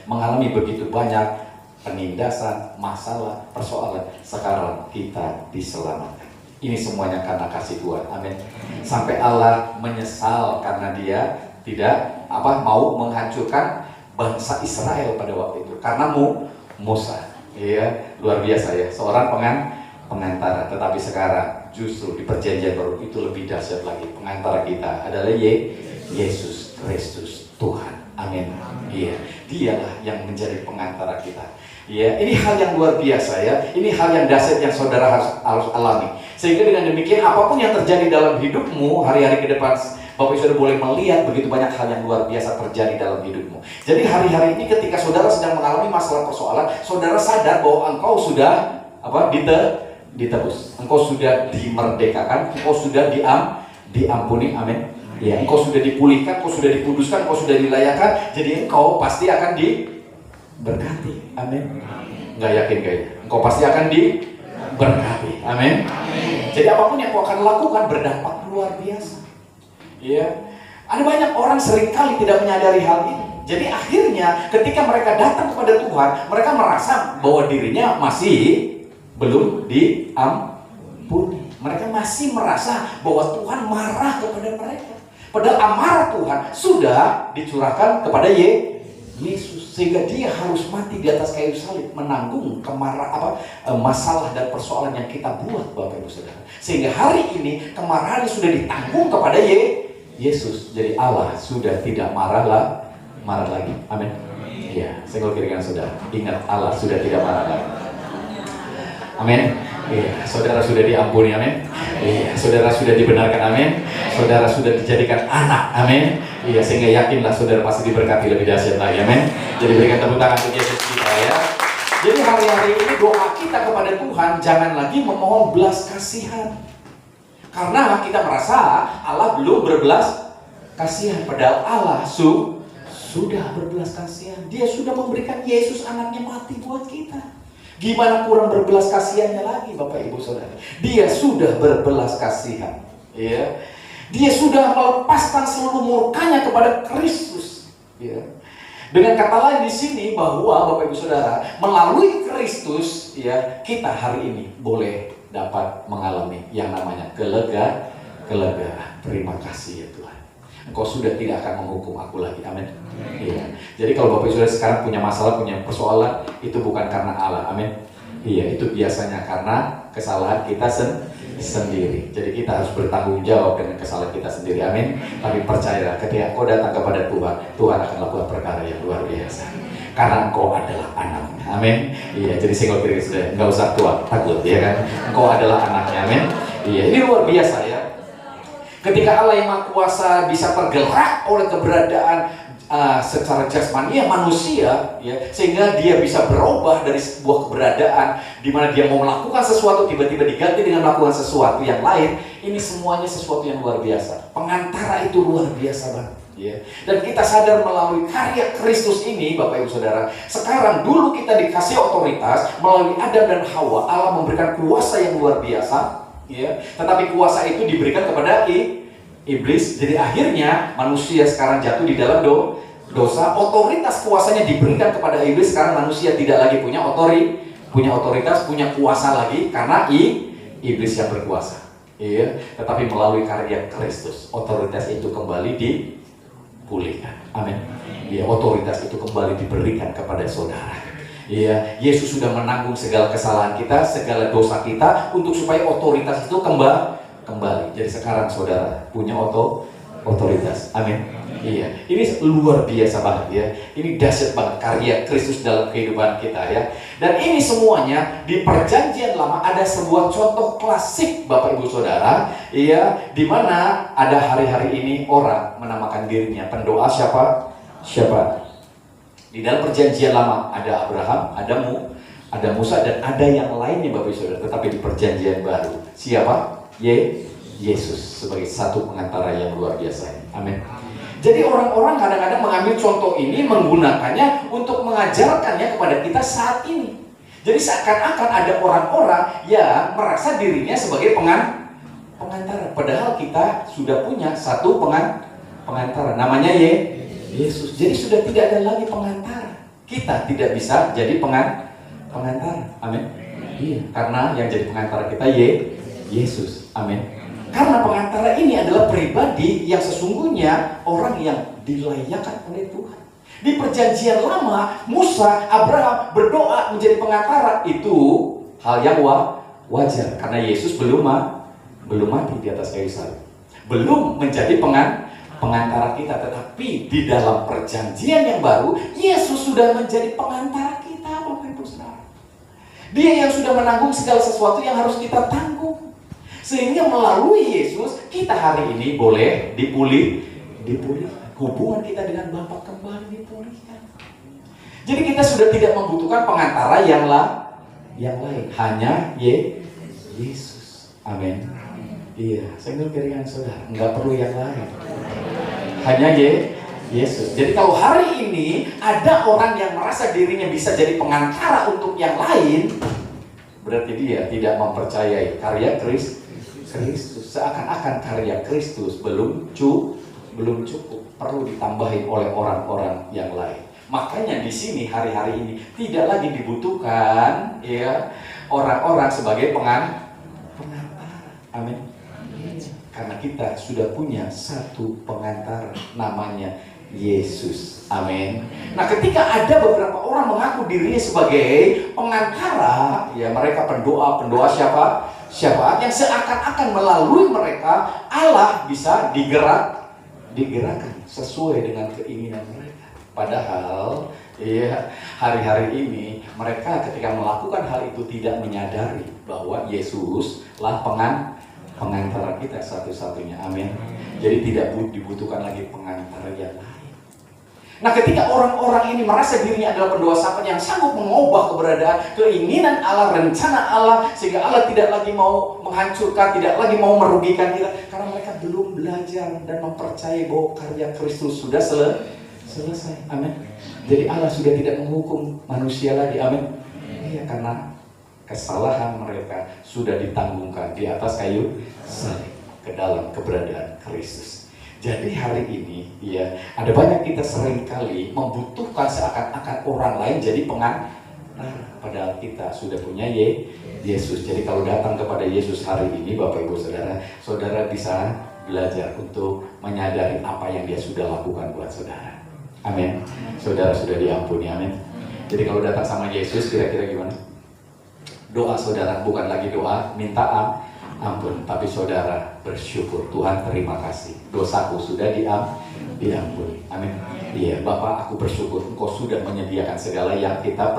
mengalami begitu banyak penindasan, masalah, persoalan. Sekarang kita diselamatkan. Ini semuanya karena kasih Tuhan. Amin. Sampai Allah menyesal karena dia tidak mau menghancurkan bangsa Israel pada waktu itu. Karena Musa. Luar biasa ya. Seorang pengantara. Tetapi sekarang justru di perjanjian baru itu lebih dahsyat lagi. Pengantara kita adalah Yesus Kristus Tuhan. Amin. Iya, dialah yang menjadi pengantara kita. Ya, ini hal yang luar biasa ya. Ini hal yang dahsyat yang saudara harus alami. Sehingga dengan demikian apapun yang terjadi dalam hidupmu hari-hari ke depan, Bapak Saudara boleh melihat begitu banyak hal yang luar biasa terjadi dalam hidupmu. Jadi hari-hari ini ketika saudara sedang mengalami masalah persoalan, saudara sadar bahwa engkau sudah ditebus. Engkau sudah dimerdekakan, engkau sudah diampuni. Amin. Ya, engkau sudah dipulihkan, engkau sudah dikuduskan, engkau sudah dilayakan. Jadi engkau pasti akan diberkati. Amin. Nggak yakin kayaknya. Engkau pasti akan diberkati. Amin. Jadi apapun yang kau akan lakukan berdampak luar biasa. Ya, ada banyak orang seringkali tidak menyadari hal ini. Jadi akhirnya ketika mereka datang kepada Tuhan, mereka merasa bahwa dirinya masih belum diampuni. Mereka masih merasa bahwa Tuhan marah kepada mereka. Padahal amarah Tuhan sudah dicurahkan kepada Yesus, sehingga dia harus mati di atas kayu salib menanggung masalah dan persoalan yang kita buat, Bapak Ibu Saudara. Sehingga hari ini kemarahan sudah ditanggung kepada Yesus. Jadi Allah sudah tidak marah lagi. Amin. Iya, senggol kiri kanan saudara. Ingat, Allah sudah tidak marah lagi. Amin. Iya, saudara sudah diampuni. Amin. Iya, saudara sudah dibenarkan. Amin. Saudara sudah dijadikan anak. Amin. Iya, sehingga yakinlah saudara pasti diberkati lebih dahsyat lagi. Amin. Jadi berikan tepuk tangan untuk Yesus kita ya. Jadi hari-hari ini doa kita kepada Tuhan jangan lagi memohon belas kasihan. Karena kita merasa Allah belum berbelas kasihan. Padahal Allah sudah berbelas kasihan. Dia sudah memberikan Yesus anaknya mati buat kita. Gimana kurang berbelas kasihannya lagi, Bapak Ibu Saudara? Dia sudah berbelas kasihan. Ya. Dia sudah melepaskan seluruh murkanya kepada Kristus. Ya. Dengan kata lain di sini bahwa Bapak Ibu Saudara, melalui Kristus ya, kita hari ini boleh dapat mengalami yang namanya kelegaan. Terima kasih ya Tuhan. Engkau sudah tidak akan menghukum aku lagi. Amin. Iya. Jadi kalau Bapak Saudara sekarang punya masalah, punya persoalan, itu bukan karena Allah. Amin. Iya, itu biasanya karena kesalahan kita sendiri. Jadi kita harus bertanggung jawab dengan kesalahan kita sendiri. Amin. Tapi percayalah, ketika kau datang kepada Tuhan, Tuhan akan lakukan perkara yang luar biasa. Karena engkau adalah anaknya. Amin. Iya, jadi single kiri sudah nggak usah tua, takut ya kan. Engkau adalah anaknya. Amin. Iya, ini luar biasa ya. Ketika Allah yang Maha Kuasa bisa tergerak oleh keberadaan secara jasmani manusia, ya, sehingga dia bisa berubah dari sebuah keberadaan di mana dia mau melakukan sesuatu tiba-tiba diganti dengan melakukan sesuatu yang lain. Ini semuanya sesuatu yang luar biasa. Pengantara itu luar biasa banget. Ya. Dan kita sadar melalui karya Kristus ini, Bapak Ibu Saudara, sekarang dulu kita dikasih otoritas melalui Adam dan Hawa. Allah memberikan kuasa yang luar biasa, ya. Tetapi kuasa itu diberikan kepada iblis. Jadi akhirnya manusia sekarang jatuh di dalam dosa. Otoritas kuasanya diberikan kepada iblis. Sekarang manusia tidak lagi punya otoritas, punya kuasa lagi karena iblis yang berkuasa. Iya. Tetapi melalui karya Kristus, otoritas itu kembali dipulihkan. Amin. Iya, otoritas itu kembali diberikan kepada saudara. Iya, Yesus sudah menanggung segala kesalahan kita, segala dosa kita, untuk supaya otoritas itu kembali. Jadi sekarang saudara punya otoritas. Amin. Iya, ini luar biasa banget ya. Ini dahsyat banget karya Kristus dalam kehidupan kita ya. Dan ini semuanya di Perjanjian Lama ada sebuah contoh klasik Bapak Ibu Saudara, iya, di mana ada hari-hari ini orang menamakan dirinya pendoa siapa? Di dalam Perjanjian Lama ada Abraham, ada Musa, dan ada yang lainnya Bapak Ibu Saudara. Tetapi di Perjanjian Baru siapa? Yesus sebagai satu pengantara yang luar biasa. Amin. Jadi orang-orang kadang-kadang mengambil contoh ini, menggunakannya untuk mengajarkannya kepada kita saat ini. Jadi seakan-akan ada orang-orang yang merasa dirinya sebagai pengantara. Padahal kita sudah punya satu pengantara, namanya Yesus. Jadi sudah tidak ada lagi pengantara. Kita tidak bisa jadi pengantara. Amin. Iya, karena yang jadi pengantara kita Yesus. Amin. Karena pengantara ini adalah pribadi yang sesungguhnya orang yang dilayakkan oleh Tuhan. Di Perjanjian Lama, Musa, Abraham berdoa menjadi pengantara. Itu hal yang wajar karena Yesus belum mati di atas kayu salib. Belum menjadi pengantara kita, tetapi di dalam Perjanjian yang baru, Yesus sudah menjadi pengantara kita, Bapak Ibu Saudara. Dia yang sudah menanggung segala sesuatu yang harus kita tanggung. Sehingga melalui Yesus kita hari ini boleh dipulihkan. Hubungan kita dengan Bapa kembali dipulihkan. Jadi kita sudah tidak membutuhkan pengantara yang lain, hanya Yesus. Amin. Iya, sambil piringan saudara, nggak perlu yang lain. Hanya Yesus. Jadi kalau hari ini ada orang yang merasa dirinya bisa jadi pengantara untuk yang lain, berarti dia tidak mempercayai karya Kristus. Seakan-akan karya Kristus belum cukup, perlu ditambahin oleh orang-orang yang lain. Makanya di sini hari-hari ini tidak lagi dibutuhkan ya orang-orang sebagai pengantara. Amin. Karena kita sudah punya satu pengantara, namanya Yesus. Amin. Nah, ketika ada beberapa orang mengaku dirinya sebagai pengantara, ya mereka pendoa siapa? Yang seakan-akan melalui mereka Allah bisa digerakkan sesuai dengan keinginan mereka. Padahal ya hari-hari ini mereka ketika melakukan hal itu tidak menyadari bahwa Yesuslah pengantara kita satu-satunya. Amin. Jadi tidak dibutuhkan lagi pengantara yang lain. Nah, ketika orang-orang ini merasa dirinya adalah pendoa syafaat yang sanggup mengubah keberadaan, keinginan Allah, rencana Allah, sehingga Allah tidak lagi mau menghancurkan, tidak lagi mau merugikan kita, karena mereka belum belajar dan mempercayai bahwa karya Kristus sudah selesai. Amin. Jadi Allah sudah tidak menghukum manusia lagi. Amin. Iya, karena kesalahan mereka sudah ditanggungkan di atas kayu salib ke dalam keberadaan Kristus. Jadi hari ini ya ada banyak kita seringkali membutuhkan seakan-akan orang lain jadi Padahal kita sudah punya Yesus. Jadi kalau datang kepada Yesus hari ini, Bapak Ibu Saudara, saudara bisa belajar untuk menyadari apa yang dia sudah lakukan buat saudara. Amin. Saudara sudah diampuni, amin. Jadi kalau datang sama Yesus, kira-kira gimana? Doa saudara bukan lagi doa minta ampun, tapi saudara bersyukur, Tuhan terima kasih, dosaku sudah diampuni. Amin. Iya, Bapak, aku bersyukur Engkau sudah menyediakan segala yang kita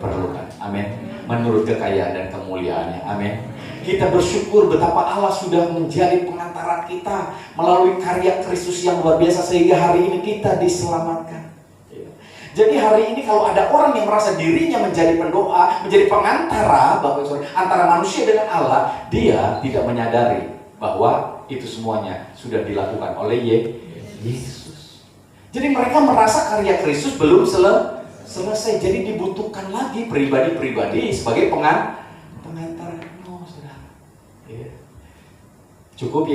perlukan. Amin. Menurut kekayaan dan kemuliaannya. Amin. Kita bersyukur betapa Allah sudah menjadi pengantara kita melalui karya Kristus yang luar biasa sehingga hari ini kita diselamatkan. Jadi hari ini kalau ada orang yang merasa dirinya menjadi pendoa, menjadi pengantara, Bapak Saudara, antara manusia dengan Allah, dia tidak menyadari bahwa itu semuanya sudah dilakukan oleh Yesus. Jadi mereka merasa karya Kristus belum selesai, jadi dibutuhkan lagi pribadi-pribadi sebagai pengantara. No, saudara. Cukup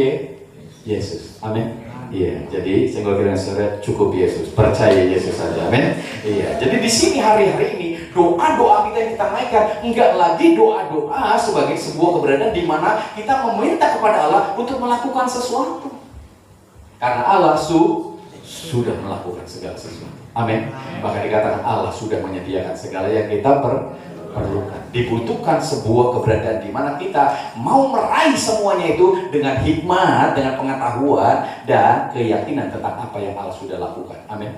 Yesus. Amin. Iya, jadi saya kira saudara cukup Yesus, percaya Yesus saja, amin. Iya, jadi di sini hari-hari ini doa-doa kita yang kita naikkan enggak lagi doa-doa sebagai sebuah keberadaan di mana kita meminta kepada Allah untuk melakukan sesuatu, karena Allah sudah melakukan segala sesuatu, amin. Bahkan dikatakan Allah sudah menyediakan segala yang kita perlukan. Dibutuhkan sebuah keberadaan di mana kita mau meraih semuanya itu dengan hikmat, dengan pengetahuan dan keyakinan tentang apa yang Allah sudah lakukan. Amin.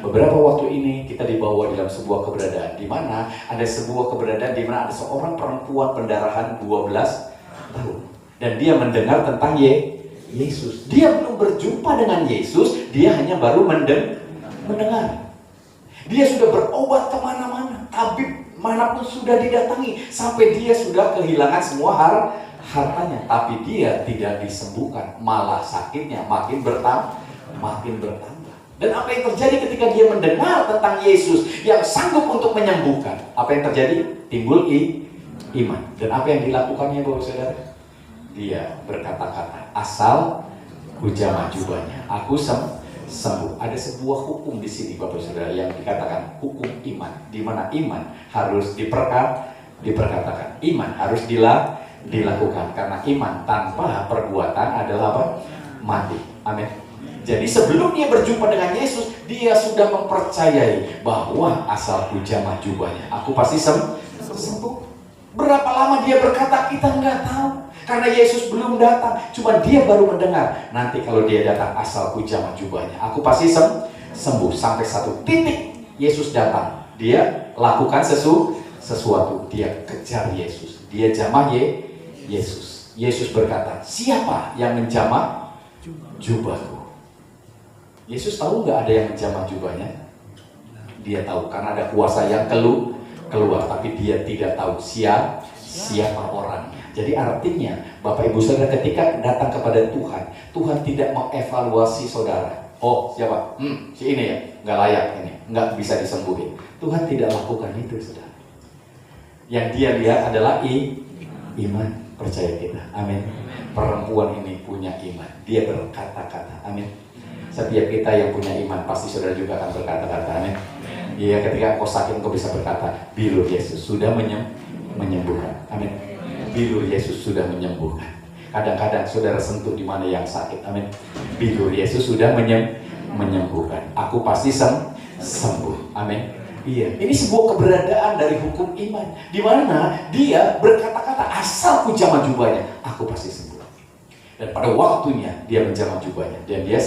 Beberapa waktu ini kita dibawa dalam sebuah keberadaan di mana ada sebuah keberadaan di mana ada seorang perempuan pendarahan 12 tahun dan dia mendengar tentang Yesus. Dia belum berjumpa dengan Yesus, dia hanya baru mendengar. Dia sudah berobat kemana-mana, tabib manapun sudah didatangi, sampai dia sudah kehilangan semua hartanya, tapi dia tidak disembuhkan, malah sakitnya makin bertambah. Dan apa yang terjadi ketika dia mendengar tentang Yesus yang sanggup untuk menyembuhkan? Apa yang terjadi? Timbul iman. Dan apa yang dilakukannya, Bapak Saudara? Dia berkata-kata, asal ku jamah jubahnya, aku sembuh. Ada sebuah hukum di sini, Bapak Saudara, yang dikatakan hukum iman, di mana iman harus diperkatakan, iman harus dilakukan, karena iman tanpa perbuatan adalah apa? Mati. Amin. Jadi sebelum dia berjumpa dengan Yesus, dia sudah mempercayai bahwa asal ku jamah jubahnya, aku pasti sembuh. Berapa lama dia berkata, kita nggak tahu. Karena Yesus belum datang, cuma dia baru mendengar. Nanti kalau dia datang, asal ku jamah jubahnya, aku pasti sembuh. Sampai satu titik Yesus datang, dia lakukan sesuatu. Dia kejar Yesus, dia jamah Yesus. Yesus berkata, siapa yang menjamah jubahku? Yesus tahu nggak ada yang menjamah jubahnya? Dia tahu karena ada kuasa yang keluar, tapi dia tidak tahu siapa orangnya. Jadi artinya Bapak Ibu Saudara ketika datang kepada Tuhan tidak mengevaluasi saudara. Oh siapa? Si ini ya, nggak layak ini, nggak bisa disembuhin. Tuhan tidak lakukan itu, saudara. Yang dia lihat adalah iman, percaya kita. Amin. Perempuan ini punya iman, dia berkata-kata. Amin. Setiap kita yang punya iman pasti saudara juga akan berkata-kata. Amin. Iya, ketika engkau sakit engkau bisa berkata, biru Yesus sudah menyembuhkan. Amin. Biru Yesus sudah menyembuhkan. Kadang-kadang saudara sentuh di mana yang sakit. Amin. Biru Yesus sudah menyembuhkan. Aku pasti sembuh. Amin. Iya, ini sebuah keberadaan dari hukum iman, di mana dia berkata-kata asal ku jamah jubahnya, aku pasti sembuh. Dan pada waktunya dia menjamah jubahnya dan dia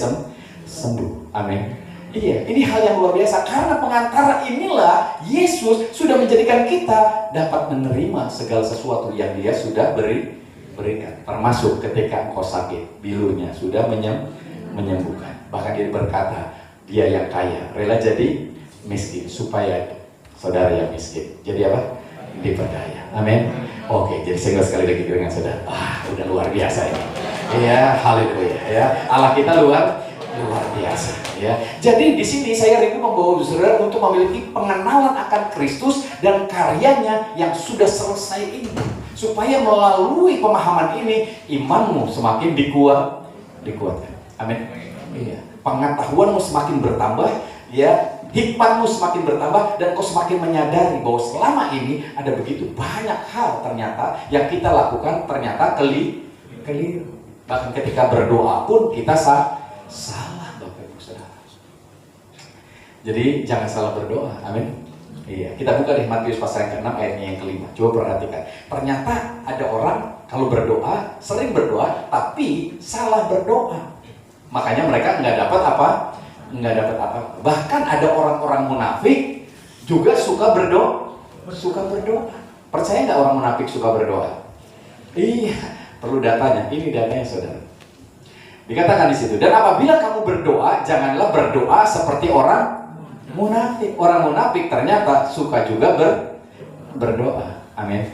sembuh. Amin. Iya, ini hal yang luar biasa karena pengantara inilah Yesus sudah menjadikan kita dapat menerima segala sesuatu yang dia sudah berikan. Termasuk ketika engkau sakit, bilunya sudah menyembuhkan. Bahkan dia berkata, dia yang kaya rela jadi miskin supaya saudara yang miskin jadi apa? Diperdaya. Amin. Oke, jadi singgah sekali lagi dengan saudara. Udah luar biasa ini. Iya, haleluya ya. Allah kita luar biasa ya. Jadi di sini saya rindu membawa saudara untuk memiliki pengenalan akan Kristus dan karyanya yang sudah selesai ini, supaya melalui pemahaman ini imanmu semakin dikuatkan. Amin. Iya. Pengetahuanmu semakin bertambah ya hikmatmu semakin bertambah dan kau semakin menyadari bahwa selama ini ada begitu banyak hal ternyata yang kita lakukan ternyata keliru. Bahkan ketika berdoa pun kita salah, Bapak Ibu Saudara. Jadi jangan salah berdoa, amin. Iya, kita buka deh Matius pasal yang ke-6 ayatnya yang ke-5. Coba perhatikan. Ternyata ada orang kalau berdoa, sering berdoa, tapi salah berdoa. Makanya mereka nggak dapat apa? Bahkan ada orang-orang munafik juga suka berdoa. Percaya nggak orang munafik suka berdoa? Iya, perlu datanya. Ini datanya, saudara. Dikatakan di situ. Dan apabila kamu berdoa, janganlah berdoa seperti orang munafik. Orang munafik ternyata suka juga berdoa. Amin.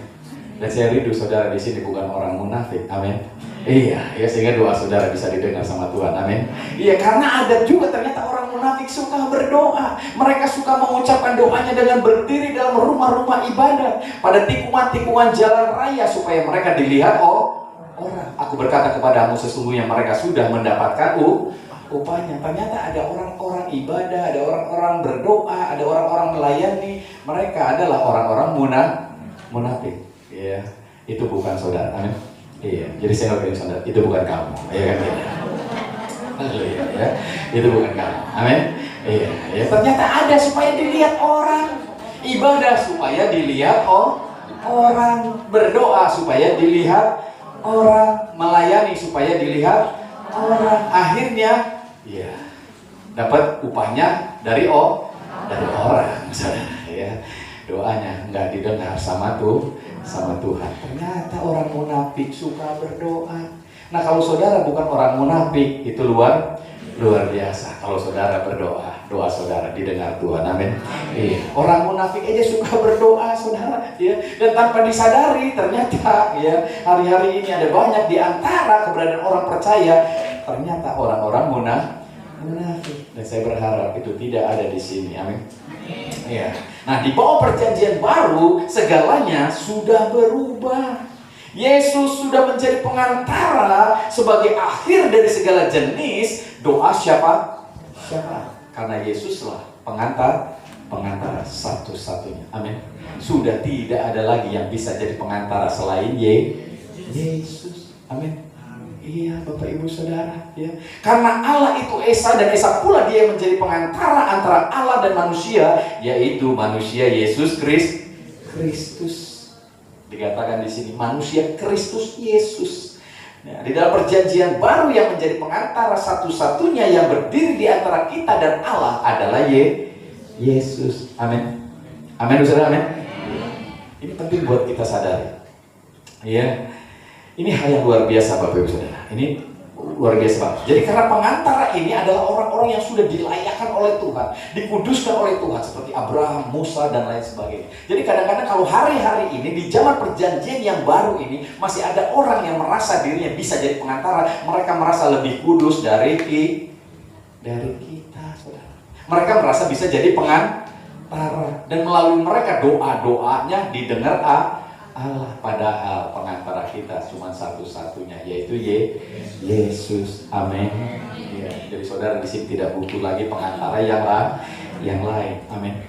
Dan saya rindu saudara di sini bukan orang munafik. Amin. Iya, ya sehingga doa saudara bisa didengar sama Tuhan. Amin. Iya, karena ada juga ternyata orang munafik suka berdoa. Mereka suka mengucapkan doanya dengan berdiri dalam rumah-rumah ibadat, pada tikungan-tikungan jalan raya supaya mereka dilihat orang. Aku berkata kepadamu, sesungguhnya mereka sudah mendapatkan upahnya. Ternyata ada orang-orang ibadah, ada orang-orang berdoa, ada orang-orang melayani. Mereka adalah orang-orang munafik. Iya, itu bukan saudara. Amin. Iya, jadi saya nggak bilang saudara, itu bukan kamu. Iya kan? Haleluya, ya. Itu bukan kamu. Amin. Iya, ya. Ternyata ada supaya dilihat orang, ibadah supaya dilihat orang, berdoa supaya dilihat orang, melayani supaya dilihat orang. Akhirnya, ya, dapat upahnya dari orang, saudara. Ya, doanya nggak didengar sama Tuhan. Ternyata orang munafik suka berdoa. Nah, kalau saudara bukan orang munafik, itu luar biasa. Kalau saudara berdoa, doa saudara didengar Tuhan. Amin. Iya. Orang munafik aja suka berdoa, saudara. Ya. Dan tanpa disadari, ternyata ya hari-hari ini ada banyak di antara keberadaan orang percaya, ternyata orang-orang munafik. Dan saya berharap itu tidak ada di sini. Amin. Ya. Nah, di bawah perjanjian baru segalanya sudah berubah. Yesus sudah menjadi pengantara sebagai akhir dari segala jenis doa siapa? Karena Yesuslah pengantara satu-satunya. Amin. Sudah tidak ada lagi yang bisa jadi pengantara selain Yesus. Amin. Iya, Bapak Ibu Saudara, ya. Karena Allah itu Esa dan Esa pula dia menjadi pengantara antara Allah dan manusia, yaitu manusia Yesus Kristus. Dikatakan di sini manusia Kristus Yesus. Nah, di dalam perjanjian baru yang menjadi pengantara satu-satunya yang berdiri di antara kita dan Allah adalah Yesus. Amin. Amin, Saudara. Amin. Ini penting buat kita sadari. Ya. Ini hal yang luar biasa, Bapak Ibu Saudara. Ini luar biasa banget. Jadi karena pengantara ini adalah orang-orang yang sudah dilayakkan oleh Tuhan, dikuduskan oleh Tuhan, seperti Abraham, Musa, dan lain sebagainya. Jadi kadang-kadang kalau hari-hari ini di zaman perjanjian yang baru ini masih ada orang yang merasa dirinya bisa jadi pengantara. Mereka merasa lebih kudus dari kita, saudara. Mereka merasa bisa jadi pengantara, dan melalui mereka doa-doanya didengar Allah. Padahal pengantara kita cuma satu-satunya, yaitu Yesus. Amin. Ya, jadi saudara di sini tidak butuh lagi pengantara yang lain. Amin.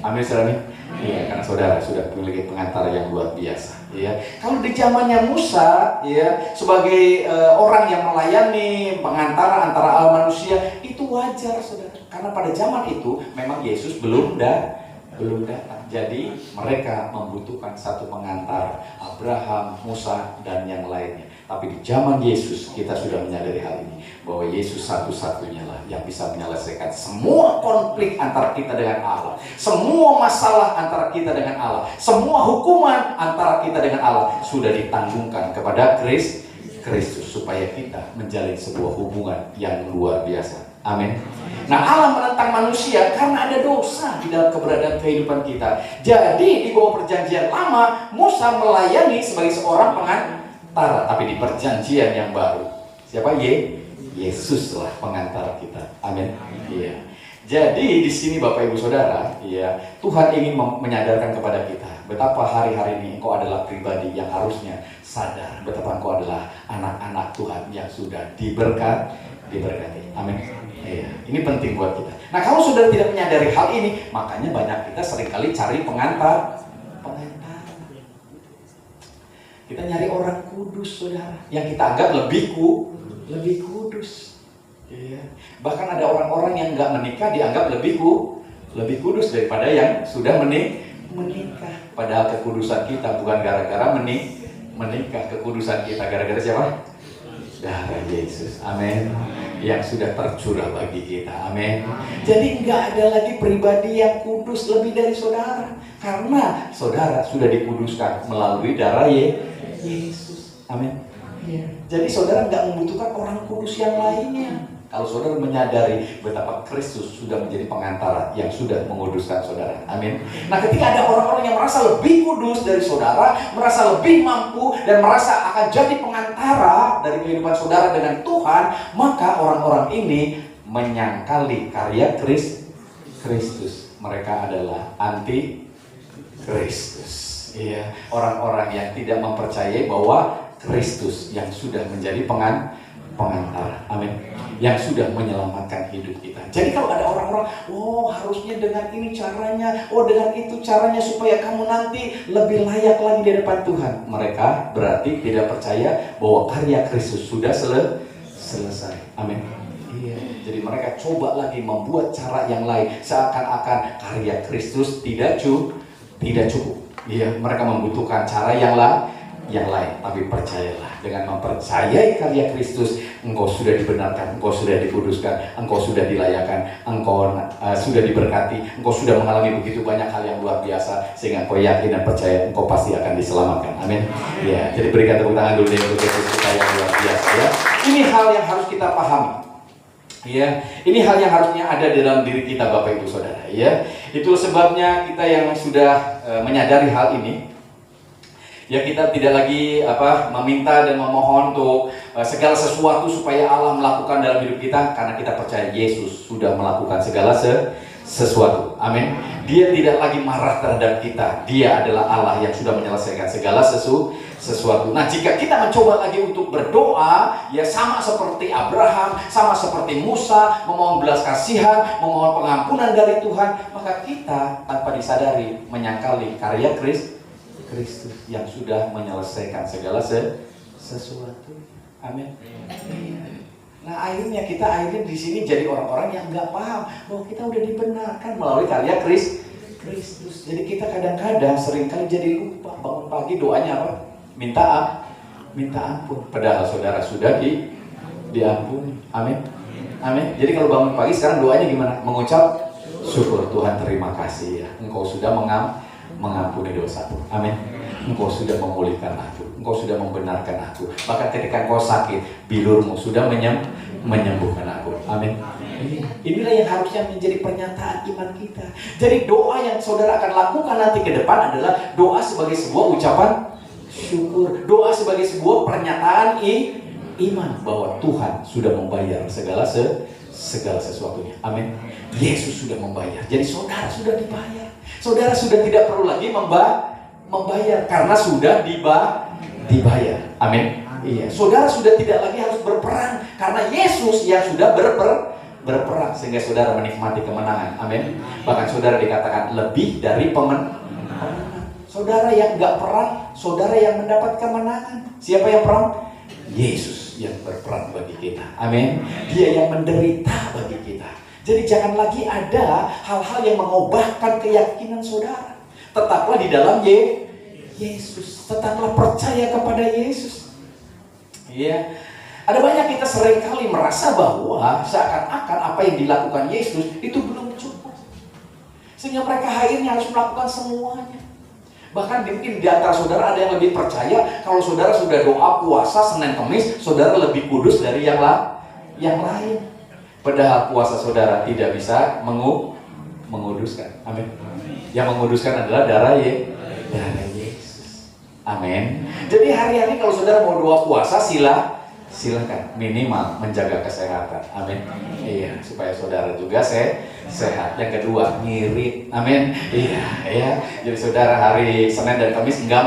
Amin, saudara. Iya, karena saudara sudah memiliki pengantara yang luar biasa. Ya, kalau di zamannya Musa, ya, sebagai orang yang melayani pengantara antara Allah manusia, itu wajar, saudara. Karena pada zaman itu memang Yesus belum datang. Jadi mereka membutuhkan satu pengantar, Abraham, Musa, dan yang lainnya. Tapi di zaman Yesus kita sudah menyadari hal ini, bahwa Yesus satu-satunya lah yang bisa menyelesaikan semua konflik antara kita dengan Allah, semua masalah antara kita dengan Allah, semua hukuman antara kita dengan Allah sudah ditanggungkan kepada Kristus, supaya kita menjalin sebuah hubungan yang luar biasa. Amin. Nah, Allah menentang manusia karena ada dosa di dalam keberadaan kehidupan kita. Jadi di bawah perjanjian lama, Musa melayani sebagai seorang pengantara. Tapi di perjanjian yang baru, siapa? Yesuslah pengantara kita. Amin. Iya. Jadi di sini Bapak Ibu Saudara, ya, Tuhan ingin menyadarkan kepada kita betapa hari-hari ini engkau adalah pribadi yang harusnya sadar betapa engkau adalah anak-anak Tuhan yang sudah diberkati. Amin. Iya, ini penting buat kita. Nah, kalau saudara tidak menyadari hal ini, makanya banyak kita seringkali cari pengantar. Kita nyari orang kudus, saudara, yang kita anggap lebih kudus. Ya. Bahkan ada orang-orang yang nggak menikah dianggap lebih kudus daripada yang sudah menikah. Padahal kekudusan kita bukan gara-gara menikah. Kekudusan kita gara-gara siapa? Darah Yesus. Amin. Yang sudah tercurah bagi kita. Amin. Jadi nggak ada lagi pribadi yang kudus lebih dari saudara, karena saudara sudah dikuduskan melalui darah Yesus. Amin. Jadi saudara nggak membutuhkan orang kudus yang lainnya. Kalau saudara menyadari betapa Kristus sudah menjadi pengantara yang sudah menguduskan saudara. Amin. Nah, ketika ada orang-orang yang merasa lebih kudus dari saudara, merasa lebih mampu, dan merasa akan jadi pengantara dari kehidupan saudara dengan Tuhan, maka orang-orang ini menyangkali karya Kristus. Mereka adalah anti Kristus. Iya, orang-orang yang tidak mempercayai bahwa Kristus yang sudah menjadi pengantara, amin, yang sudah menyelamatkan hidup kita. Jadi kalau ada orang-orang, harusnya dengan ini caranya, dengan itu caranya supaya kamu nanti lebih layak lagi di depan Tuhan, mereka berarti tidak percaya bahwa karya Kristus sudah selesai, amin. Iya, jadi mereka coba lagi membuat cara yang lain, seakan-akan karya Kristus tidak cukup. Iya, mereka membutuhkan cara yang lain. Tapi percayalah, dengan mempercayai karya Kristus, engkau sudah dibenarkan, engkau sudah dikuduskan, engkau sudah dilayakkan, engkau sudah diberkati, engkau sudah mengalami begitu banyak hal yang luar biasa, sehingga engkau yakin dan percaya engkau pasti akan diselamatkan. Amin. Ya, jadi berikan tepuk tangan dulu untuk Yesus kita yang luar biasa. Ya, ini hal yang harus kita pahami. Ya, ini hal yang harusnya ada di dalam diri kita, Bapak Ibu Saudara. Ya, itu sebabnya kita yang sudah menyadari hal ini, ya, kita tidak lagi meminta dan memohon untuk segala sesuatu supaya Allah melakukan dalam hidup kita, karena kita percaya Yesus sudah melakukan segala sesuatu. Amin. Dia tidak lagi marah terhadap kita. Dia adalah Allah yang sudah menyelesaikan segala sesuatu. Nah, jika kita mencoba lagi untuk berdoa, ya sama seperti Abraham, sama seperti Musa, memohon belas kasihan, memohon pengampunan dari Tuhan, maka kita tanpa disadari menyangkali karya Kristus yang sudah menyelesaikan segala sesuatu. Amin. Nah, akhirnya kita di sini jadi orang-orang yang nggak paham bahwa kita udah dibenarkan melalui karya Kristus. Jadi kita kadang-kadang seringkali jadi lupa, bangun pagi doanya apa? Minta ampun. Padahal saudara sudah diampuni. Amin. Amin. Jadi kalau bangun pagi sekarang doanya gimana? Mengucap syukur, Tuhan terima kasih ya, Engkau sudah mengampuni dosaku. Amin. Engkau sudah memulihkan aku, Engkau sudah membenarkan aku. Bahkan ketika Engkau sakit, bilurmu sudah menyembuhkan aku. Amin. Inilah yang harusnya menjadi pernyataan iman kita. Jadi doa yang saudara akan lakukan nanti ke depan adalah doa sebagai sebuah ucapan syukur, doa sebagai sebuah pernyataan iman bahwa Tuhan sudah membayar segala sesuatunya. Amin. Yesus sudah membayar. Jadi saudara sudah dibayar. Saudara sudah tidak perlu lagi membayar karena sudah dibayar. Amin. Iya. Saudara sudah tidak lagi harus berperang karena Yesus yang sudah berperang, sehingga saudara menikmati kemenangan. Amin. Bahkan saudara dikatakan lebih dari pemenang. Saudara yang nggak perang, saudara yang mendapat kemenangan. Siapa yang perang? Yesus yang berperang bagi kita. Amin. Dia yang menderita bagi kita. Jadi jangan lagi ada hal-hal yang mengubahkan keyakinan saudara. Tetaplah di dalam Yesus. Tetaplah percaya kepada Yesus. Iya. Ada banyak kita seringkali merasa bahwa seakan-akan apa yang dilakukan Yesus itu belum cukup, sehingga mereka akhirnya harus melakukan semuanya. Bahkan mungkin di antara saudara ada yang lebih percaya kalau saudara sudah doa puasa Senin Kamis, saudara lebih kudus dari yang lain. Padahal puasa saudara tidak bisa menguduskan. Amin. Yang menguduskan adalah darah Yesus. Amin. Jadi hari-hari kalau saudara mau doa puasa, silakan, minimal menjaga kesehatan. Amin. Iya, supaya saudara juga sehat. Yang kedua, ngirit. Amin. Iya, ya. Jadi saudara hari Senin dan Kamis enggak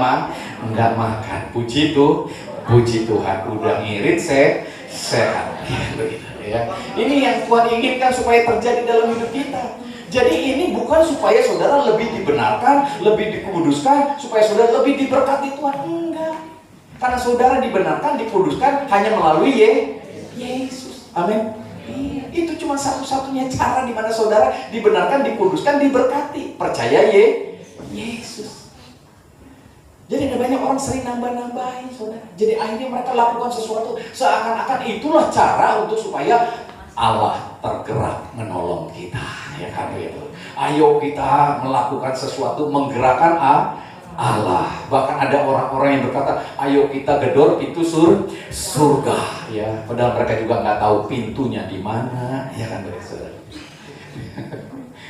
makan. Puji Tuhan, udah ngirit sehat. Ya, begitu. ya. Ini yang Tuhan inginkan supaya terjadi dalam hidup kita. Jadi ini bukan supaya saudara lebih dibenarkan, lebih dikuduskan, supaya saudara lebih diberkati Tuhan. Enggak. Karena saudara dibenarkan, dikuduskan hanya melalui Yesus. Amin. Itu cuma satu-satunya cara di mana saudara dibenarkan, dikuduskan, diberkati. Percaya Yesus. Jadi ada banyak orang sering nambah-nambahin, saudara. Jadi akhirnya mereka lakukan sesuatu seakan-akan itulah cara untuk supaya Allah tergerak menolong kita, ya kan gitu. Ayo kita melakukan sesuatu menggerakkan Allah. Bahkan ada orang-orang yang berkata, ayo kita gedor pintu surga, ya. Padahal mereka juga nggak tahu pintunya di mana, ya kan saudara.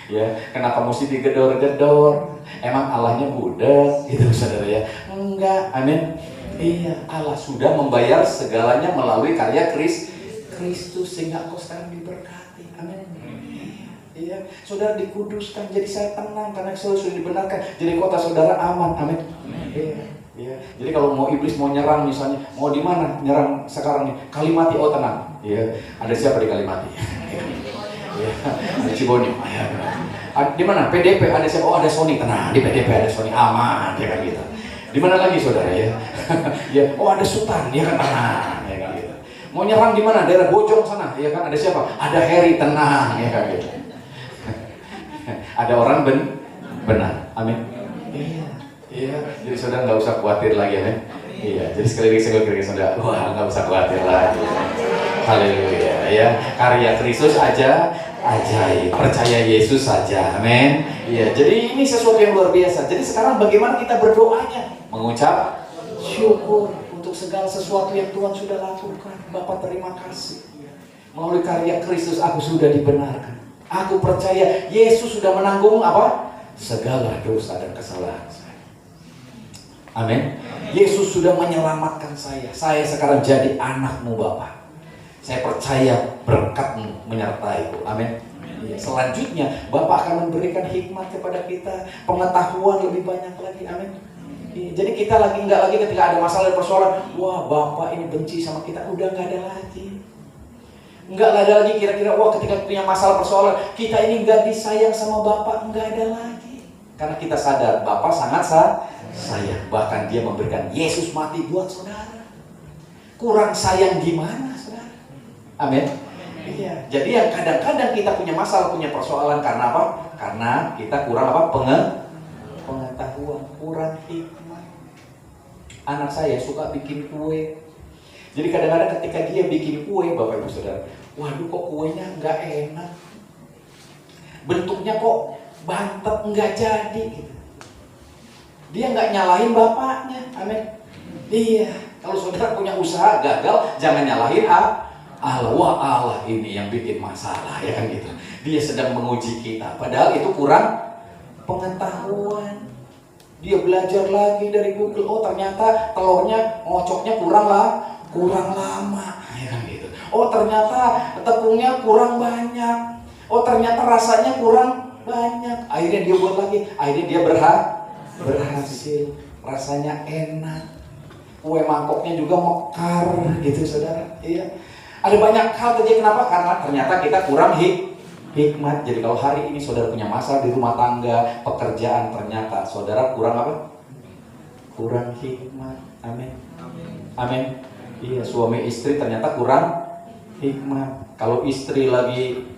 Ya, kenapa mesti digedor-gedor? Emang Allahnya budak, gitu saudara ya? Enggak, amin. Iya, Allah sudah membayar segalanya melalui karya Kristus sehingga kau sekarang diberkati, amin. Iya, saudara dikuduskan, jadi saya tenang karena saudara sudah dibenarkan. Jadi kota saudara aman, amin. Iya. Jadi kalau mau iblis mau nyerang misalnya, mau di mana nyerang sekarang nih? Kalimati, oh tenang. Iya, ada siapa di Kalimati? Iya, ada Cibonyo. Di mana? PDP ada siapa? Oh ada Sony, tenang. Di PDP ada Sony, aman, ya kan gitu. Di mana lagi saudara ya? Ya, oh ada Sultan, ya kan tenang, ya kan gitu. Mau nyerang di mana? Daerah Bojong sana, ya kan ada siapa? Ada Heri, tenang, ya kan gitu. Ada orang benar, amin. Iya. Jadi saudara nggak usah khawatir lagi, amin. Iya. Jadi sekali lagi saudara, wah nggak usah khawatir lagi. Haleluya, ya. Karya Kristus aja ajaib. Percaya Yesus saja, amin. Iya. Jadi ini sesuatu yang luar biasa. Jadi sekarang bagaimana kita berdoanya? Mengucap syukur untuk segala sesuatu yang Tuhan sudah lakukan. Bapak terima kasih. Melalui karya Kristus aku sudah dibenarkan. Aku percaya Yesus sudah menanggung apa? Segala dosa dan kesalahan saya. Amin. Yesus sudah menyelamatkan saya. Saya sekarang jadi anakmu Bapa. Saya percaya berkat-Mu menyertaiku. Amin. Selanjutnya Bapak akan memberikan hikmat kepada kita, pengetahuan lebih banyak lagi. Amin. Jadi kita nggak lagi ketika ada masalah dan persoalan, wah Bapak ini benci sama kita, udah nggak ada lagi. Nggak ada lagi kira-kira, wah ketika punya masalah persoalan, kita ini nggak disayang sama Bapak, nggak ada lagi. Karena kita sadar Bapak sangat sayang, bahkan Dia memberikan Yesus mati buat saudara. Kurang sayang gimana saudara? Amin. Iya. Jadi yang kadang-kadang kita punya masalah, punya persoalan karena apa? Karena kita kurang apa? Pengetahuan, kurang hikmat. Anak saya suka bikin kue. Jadi kadang-kadang ketika dia bikin kue, Bapak Ibu Saudara, waduh kok kuenya nggak enak, bentuknya kok bantet, nggak jadi. Gitu. Dia nggak nyalahin bapaknya, amin. Iya, kalau saudara punya usaha gagal, jangan nyalahin Allah. Wah Allah ini yang bikin masalah, ya kan gitu. Dia sedang menguji kita, padahal itu kurang pengetahuan. Dia belajar lagi dari Google, oh ternyata telurnya ngocoknya kurang lama, ya kan gitu. Oh ternyata tepungnya kurang banyak. Oh ternyata rasanya kurang banyak. Akhirnya dia buat lagi. Akhirnya dia berhasil. Rasanya enak. Kue mangkoknya juga mekar, gitu saudara. Iya. Ada banyak hal terjadi. Kenapa? Karena ternyata kita kurang hikmat. Jadi kalau hari ini saudara punya masalah di rumah tangga, pekerjaan, ternyata saudara kurang apa? Kurang hikmat. Amin. Amin. Iya, suami istri ternyata kurang hikmat. Kalau istri lagi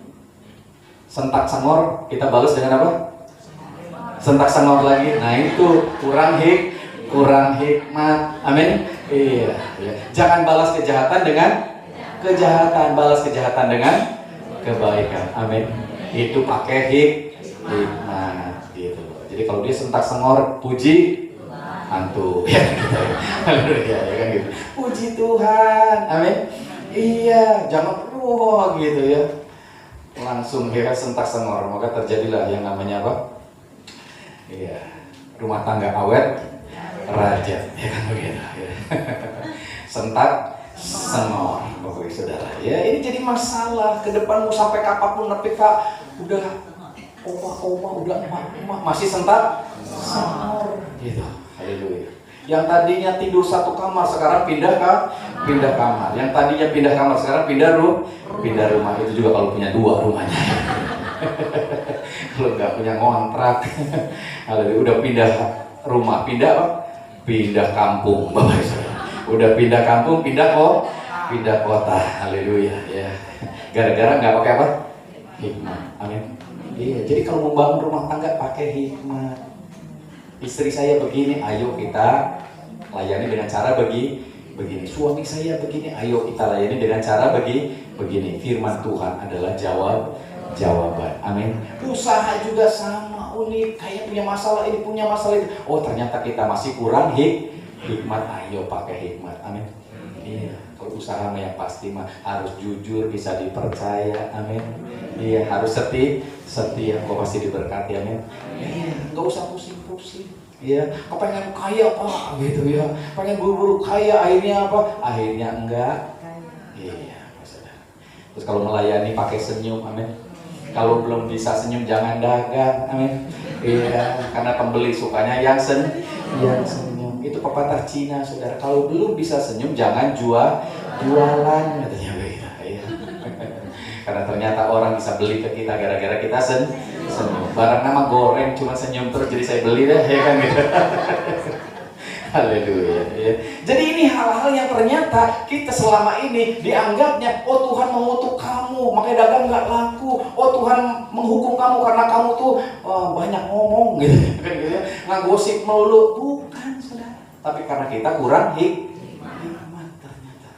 sentak sengor, kita balas dengan apa? Sentak sengor lagi. Nah itu kurang hikmat. Amin. Iya. Jangan balas kejahatan dengan kejahatan, balas kejahatan dengan kebaikan. Amin. Itu pakai hikmat. Gitu. Jadi kalau dia sentak sengor, puji hantu, ya gitu. Haleluya, ya kan gitu. Puji Tuhan, amin. Iya, jangan gitu ya. Langsung ya sentak sengor, maka terjadilah yang namanya apa? Iya, rumah tangga awet raja, ya kan begitu. Ya. Sentak sengor, Bapak Saudara. Ya, ini jadi masalah ke depanmu sampai kapanpun kak udah oma udah emak masih sentak sengor gitu. Haleluya. Yang tadinya tidur satu kamar sekarang pindah ke pindah kamar. Yang tadinya pindah kamar sekarang pindah rumah. Itu juga kalau punya 2 rumahnya. Kalau nggak punya ngontrak, udah pindah rumah, pindah apa? Pindah kampung, Bapak Ibu. Udah pindah kampung, pindah kota. Haleluya ya. Gara-gara nggak pakai apa? Hikmat. Amin. Iya. Jadi kalau membangun rumah tangga pakai hikmat. Istri saya begini, ayo kita layani dengan cara begini. Suami saya begini, ayo kita layani dengan cara begini. Firman Tuhan adalah jawaban. Amin. Usaha juga sama, unik, kayak punya masalah ini, punya masalah itu. Oh, ternyata kita masih kurang hikmat. Ayo pakai hikmat. Amin. Iya, kalau usaha yang pasti mah harus jujur, bisa dipercaya. Amin. Iya, harus setia, kok pasti diberkati. Amin. Iya, nggak usah pusing-pusing. Iya, kepengen kaya Pak, gitu ya. Pengen buru-buru kaya, akhirnya apa? Akhirnya enggak. Iya, saudara. Terus kalau melayani pakai senyum, amin. Kalau belum bisa senyum jangan dagang, amin. Iya, karena pembeli sukanya yang senyum. Itu pepatah Cina, saudara. Kalau belum bisa senyum jangan jualan, katanya begitu. Iya. Karena ternyata orang bisa beli ke kita gara-gara kita senyum. Barang nama goreng cuma senyum terus jadi saya beli deh, ya kan gitu. Haleluya. Ya. Jadi ini hal-hal yang ternyata kita selama ini dianggapnya, oh Tuhan mengutuk kamu, makanya dagang nggak laku. Oh Tuhan menghukum kamu karena kamu tuh banyak ngomong gitu, gitu. Ngagosip melulu. Bukan, saudara. Tapi karena kita kurang hikmat ternyata.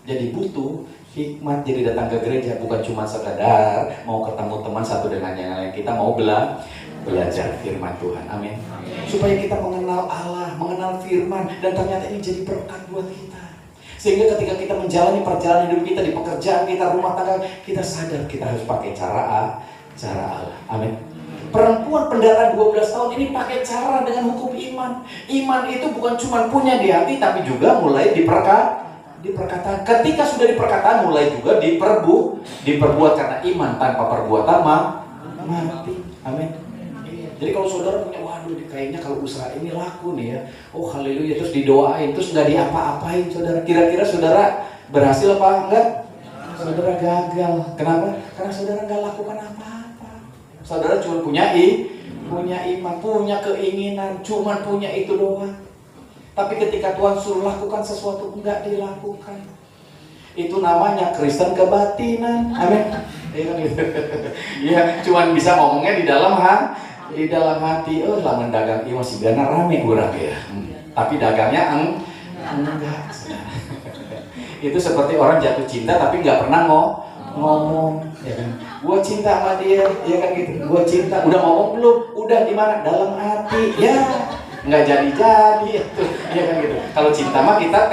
Jadi butuh hikmat. Jadi datang ke gereja bukan cuma sekadar mau ketemu teman satu dengan yang lain, kita mau belajar firman Tuhan. Amin. Supaya kita mengenal Allah, mengenal firman, dan ternyata ini jadi berkat buat kita. Sehingga ketika kita menjalani perjalanan hidup kita di pekerjaan kita, rumah tangga, kita sadar kita harus pakai cara Allah. Amin. Perempuan pendara 12 tahun ini pakai cara dengan hukum iman. Iman itu bukan cuma punya di hati, tapi juga mulai di perkataan. Ketika sudah di perkataan, mulai juga diperbuat, karena iman tanpa perbuatan mati. Amin. Jadi kalau saudara punya, waduh kayaknya kalau usaha ini laku nih ya, oh haleluya, terus didoain, terus nggak diapa-apain saudara, kira-kira saudara berhasil apa enggak? Saudara gagal. Kenapa? Karena saudara nggak lakukan apa-apa. Saudara cuma punya iman, punya keinginan, cuma punya itu doang. Tapi ketika Tuhan suruh lakukan sesuatu, enggak dilakukan. Itu namanya Kristen kebatinan. Amin. Iya, cuman bisa ngomongnya di dalam hati. Oh, lamun dagang ieu masih gana rame urang ya. Tapi dagangnya enggak. Itu seperti orang jatuh cinta tapi enggak pernah ngomong, ya kan? Gua cinta sama dia, ya kan gitu. Gua cinta, udah ngomong belum? Udah di mana? Dalam hati. Ya, enggak jadi itu. Ya kan gitu. Kalau cinta mah kita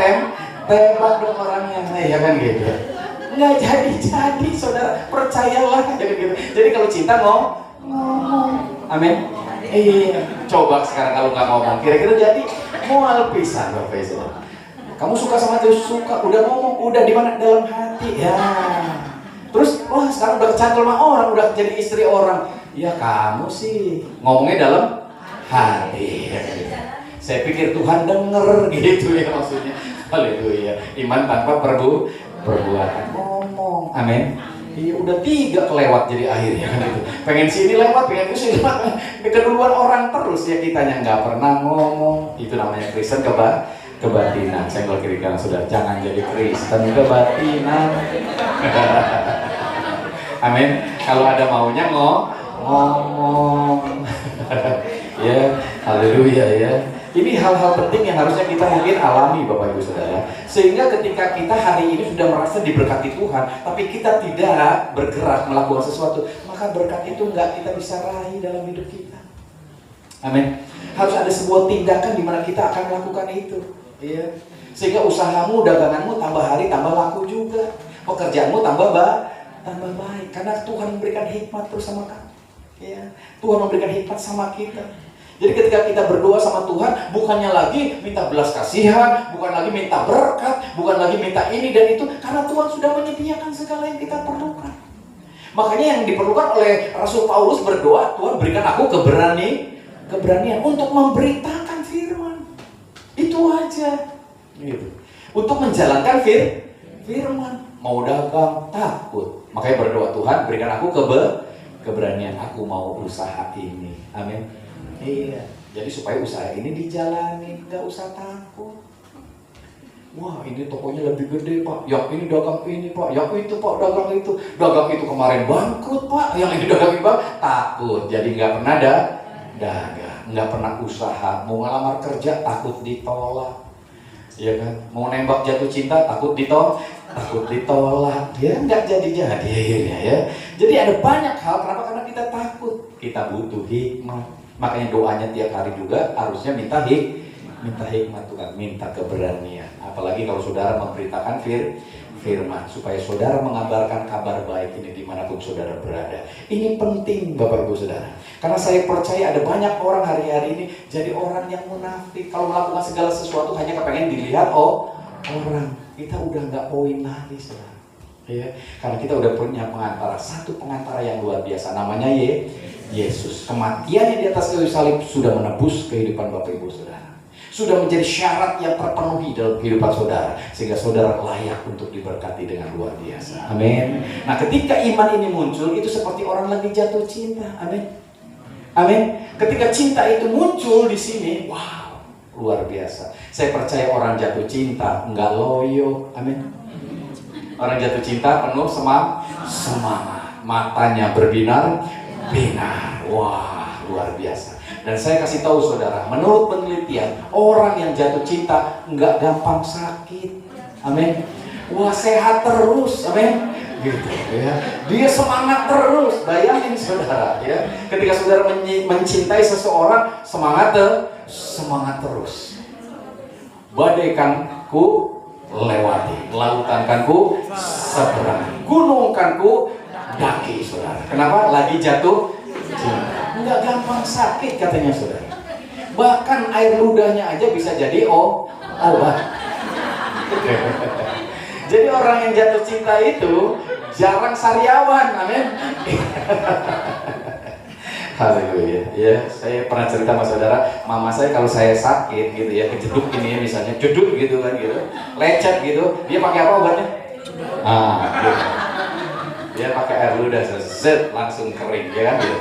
tembak dong orangnya, ya kan gitu. Enggak jadi, saudara, percayalah, ya kan gitu. Jadi kalau cinta ngomong. Amin. Iya. Coba sekarang kalau nggak ngomong, kira-kira jadi mual pisan Bapak Ibu. Kamu suka sama dia, suka, udah ngomong, udah di mana? Dalam hati. Ya. Terus, wah sekarang udah kecantol sama orang, udah jadi istri orang. Ya kamu sih ngomongnya dalam hati. Saya pikir Tuhan denger gitu ya maksudnya. Haleluya. Iman tanpa perbuatan. Ngomong. Amin. Iya, udah 3 kelewat jadi akhirnya kan itu. Pengen sini lewat, pengen sini lewat. Keduluan orang terus ya, kitanya nggak pernah ngomong. Itu namanya Kristen kebatinan. Saya kalau kiri kanan sudah, jangan jadi Kristen kebatinan. Amin. Kalau ada maunya ngomong. Ya, haleluya ya. Ini hal-hal penting yang harusnya kita mungkin alami Bapak Ibu Saudara. Sehingga ketika kita hari ini sudah merasa diberkati Tuhan, tapi kita tidak bergerak melakukan sesuatu, maka berkat itu nggak kita bisa raih dalam hidup kita. Amin. Harus ada sebuah tindakan di mana kita akan melakukan itu. Ya. Sehingga usahamu, daganganmu tambah hari tambah laku juga. Pekerjaanmu tambah baik. Karena Tuhan memberikan hikmat terus sama kamu. Ya. Tuhan memberikan hikmat sama kita. Jadi ketika kita berdoa sama Tuhan, bukannya lagi minta belas kasihan, bukan lagi minta berkat, bukan lagi minta ini dan itu, karena Tuhan sudah menyediakan segala yang kita perlukan. Makanya yang diperlukan oleh Rasul Paulus berdoa, Tuhan berikan aku keberanian untuk memberitakan firman. Itu aja. Gitu. Untuk menjalankan firman. Mau dagang, takut. Makanya berdoa, Tuhan berikan aku keberanian. Aku mau usaha ini. Amin. Iya. Jadi supaya usaha ini dijalani, nggak usah takut. Wah, ini tokonya lebih gede, Pak. Yang ini dagang ini, Pak. Yang itu, Pak, dagang itu. Dagang itu kemarin bangkrut, Pak. Yang ini dagang ini, Pak. Takut. Jadi nggak pernah dagang, nggak pernah usaha. Mau ngelamar kerja, takut ditolak. Iya kan? Mau nembak jatuh cinta, takut ditolak. Ya nggak jadi ya. Jadi ada banyak hal. Kenapa? Karena kita takut. Kita butuh hikmah. Makanya doanya tiap hari juga harusnya minta hikmah Tuhan, minta keberanian. Apalagi kalau saudara memberitakan firman, supaya saudara mengabarkan kabar baik ini dimanapun saudara berada. Ini penting Bapak Ibu Saudara. Karena saya percaya ada banyak orang hari-hari ini jadi orang yang munafik. Kalau melakukan segala sesuatu hanya kepengen dilihat orang. Kita udah nggak poin lagi saudara. Ya, karena kita udah punya pengantara, satu pengantara yang luar biasa, namanya Yesus. Kematiannya di atas kayu salib sudah menebus kehidupan Bapak Ibu Saudara. Sudah menjadi syarat yang terpenuhi dalam kehidupan saudara, sehingga saudara layak untuk diberkati dengan luar biasa. Amin. Nah, ketika iman ini muncul, itu seperti orang lagi jatuh cinta. Amin. Amin. Ketika cinta itu muncul di sini, wow, luar biasa. Saya percaya orang jatuh cinta nggak loyo. Amin. Orang jatuh cinta penuh semangat, matanya berbinar-binar. Wah, luar biasa. Dan saya kasih tahu saudara, menurut penelitian, orang yang jatuh cinta nggak gampang sakit. Amin. Wah, sehat terus. Amin. Gitu ya. Dia semangat terus. Bayangin saudara ya. Ketika saudara mencintai seseorang, semangat terus. Badai kan ku lewati, lautan kan ku seberangi, gunung kan ku daki saudara. Kenapa? Lagi jatuh cinta. Nggak gampang sakit katanya saudara. Bahkan air ludahnya aja bisa jadi obat. Jadi orang yang jatuh cinta itu jarang sariawan. Amin. Haleluya. Ya, saya pernah cerita sama saudara, mama saya kalau saya sakit gitu ya, kejeduk ini ya misalnya, jeduk gitu kan gitu, lecet gitu, dia pakai apa obatnya? Gitu. Dia pakai air ludah, set langsung kering ya kan gitu.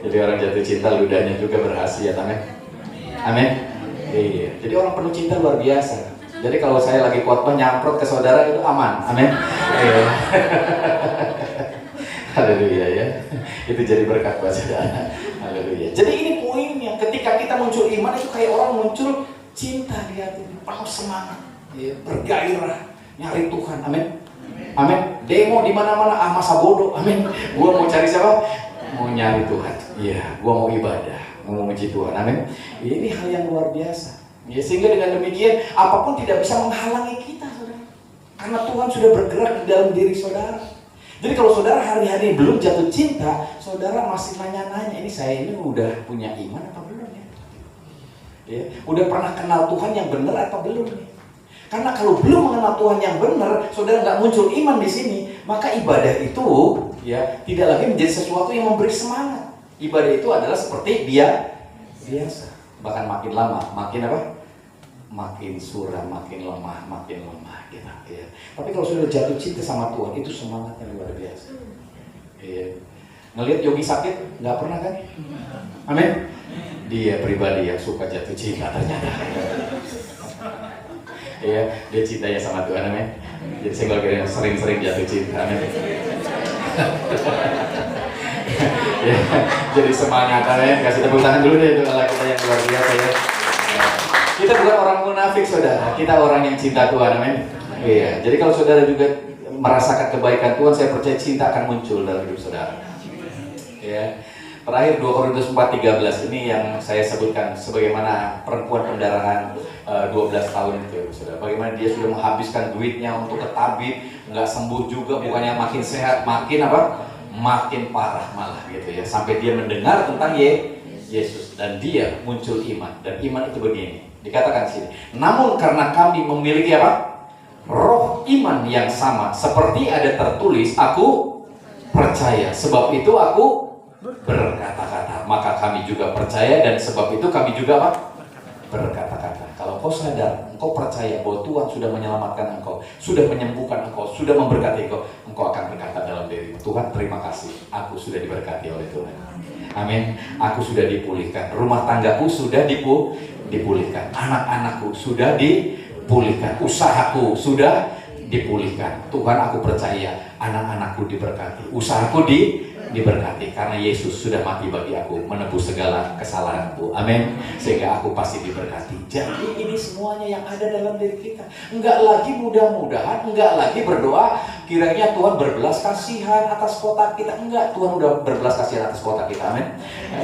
Jadi orang jatuh cinta ludahnya juga berhasil, amin. Amin. Iya. Jadi orang penuh cinta luar biasa. Jadi kalau saya lagi khotbah nyamprot ke saudara itu aman, amin. Iya. Haleluya ya. Itu jadi berkat buat saudara. Haleluya. Jadi ini poinnya, ketika kita muncul iman itu kayak orang muncul cinta di hati, penuh semangat, ya, bergairah, nyari Tuhan, amin. Amin. Demo di mana-mana, masa bodoh, amin. Gua mau cari siapa? Mau nyari Tuhan. Iya, gua mau ibadah, mau memuji Tuhan. Amin. Ini hal yang luar biasa. Ya, sehingga dengan demikian apapun tidak bisa menghalangi kita, saudara. Karena Tuhan sudah bergerak di dalam diri saudara. Jadi kalau saudara hari-hari belum jatuh cinta, saudara masih nanya-nanya, ini saya ini udah punya iman apa belum ya? Ya, udah pernah kenal Tuhan yang benar apa belum ya? Karena kalau belum mengenal Tuhan yang benar, saudara nggak muncul iman di sini, maka ibadah itu ya tidak lagi menjadi sesuatu yang memberi semangat. Ibadah itu adalah seperti biasa. Bahkan makin lama, makin apa? Makin suram, makin lemah gitu. Ya. Tapi kalau sudah jatuh cinta sama Tuhan, itu semangatnya luar biasa. Ya. Ngelihat Yogi sakit, nggak pernah kan? Amin. Dia pribadi yang suka jatuh cinta ternyata. Ya, dia cintanya sama Tuhan, amin. Jadi saya kalau sering-sering jatuh cinta, amin. Ya, jadi semangat, amin. Kasih tepuk tangan dulu deh untuk Allah kita yang luar biasa ya. Kita bukan orang munafik saudara, kita orang yang cinta Tuhan, amin. Iya, jadi kalau saudara juga merasakan kebaikan Tuhan, saya percaya cinta akan muncul dalam hidup saudara. Ya. Terakhir 2 Korintus 4:13 ini yang saya sebutkan sebagaimana perempuan pendarahan 12 tahun itu, saudara. Bagaimana dia sudah menghabiskan duitnya untuk ke tabib, nggak sembuh juga, bukannya makin sehat, makin apa? Makin parah malah gitu ya. Sampai dia mendengar tentang Yesus dan dia muncul iman. Dan iman itu begini, dikatakan sini. Namun karena kami memiliki apa? Roh iman yang sama, seperti ada tertulis, aku percaya, sebab itu aku berkata-kata, maka kami juga percaya, dan sebab itu kami juga apa? berkata-kata. Kalau kau sadar, engkau percaya bahwa Tuhan sudah menyelamatkan engkau, sudah menyembuhkan engkau, sudah memberkati engkau, engkau akan berkata dalam dirimu, Tuhan terima kasih, aku sudah diberkati oleh Tuhan. Amin. Aku sudah dipulihkan, rumah tanggaku sudah dipulihkan, anak-anakku sudah dipulihkan, usahaku sudah dipulihkan. Tuhan, aku percaya anak-anakku diberkati, usahaku diberkati karena Yesus sudah mati bagi aku, menebus segala kesalahanku. Amin. Sehingga aku pasti diberkati. Jadi ini semuanya yang ada dalam diri kita. Enggak lagi mudah-mudahan, enggak lagi berdoa kiranya Tuhan berbelas kasihan atas kota kita. Enggak, Tuhan udah berbelas kasihan atas kota kita. Amin.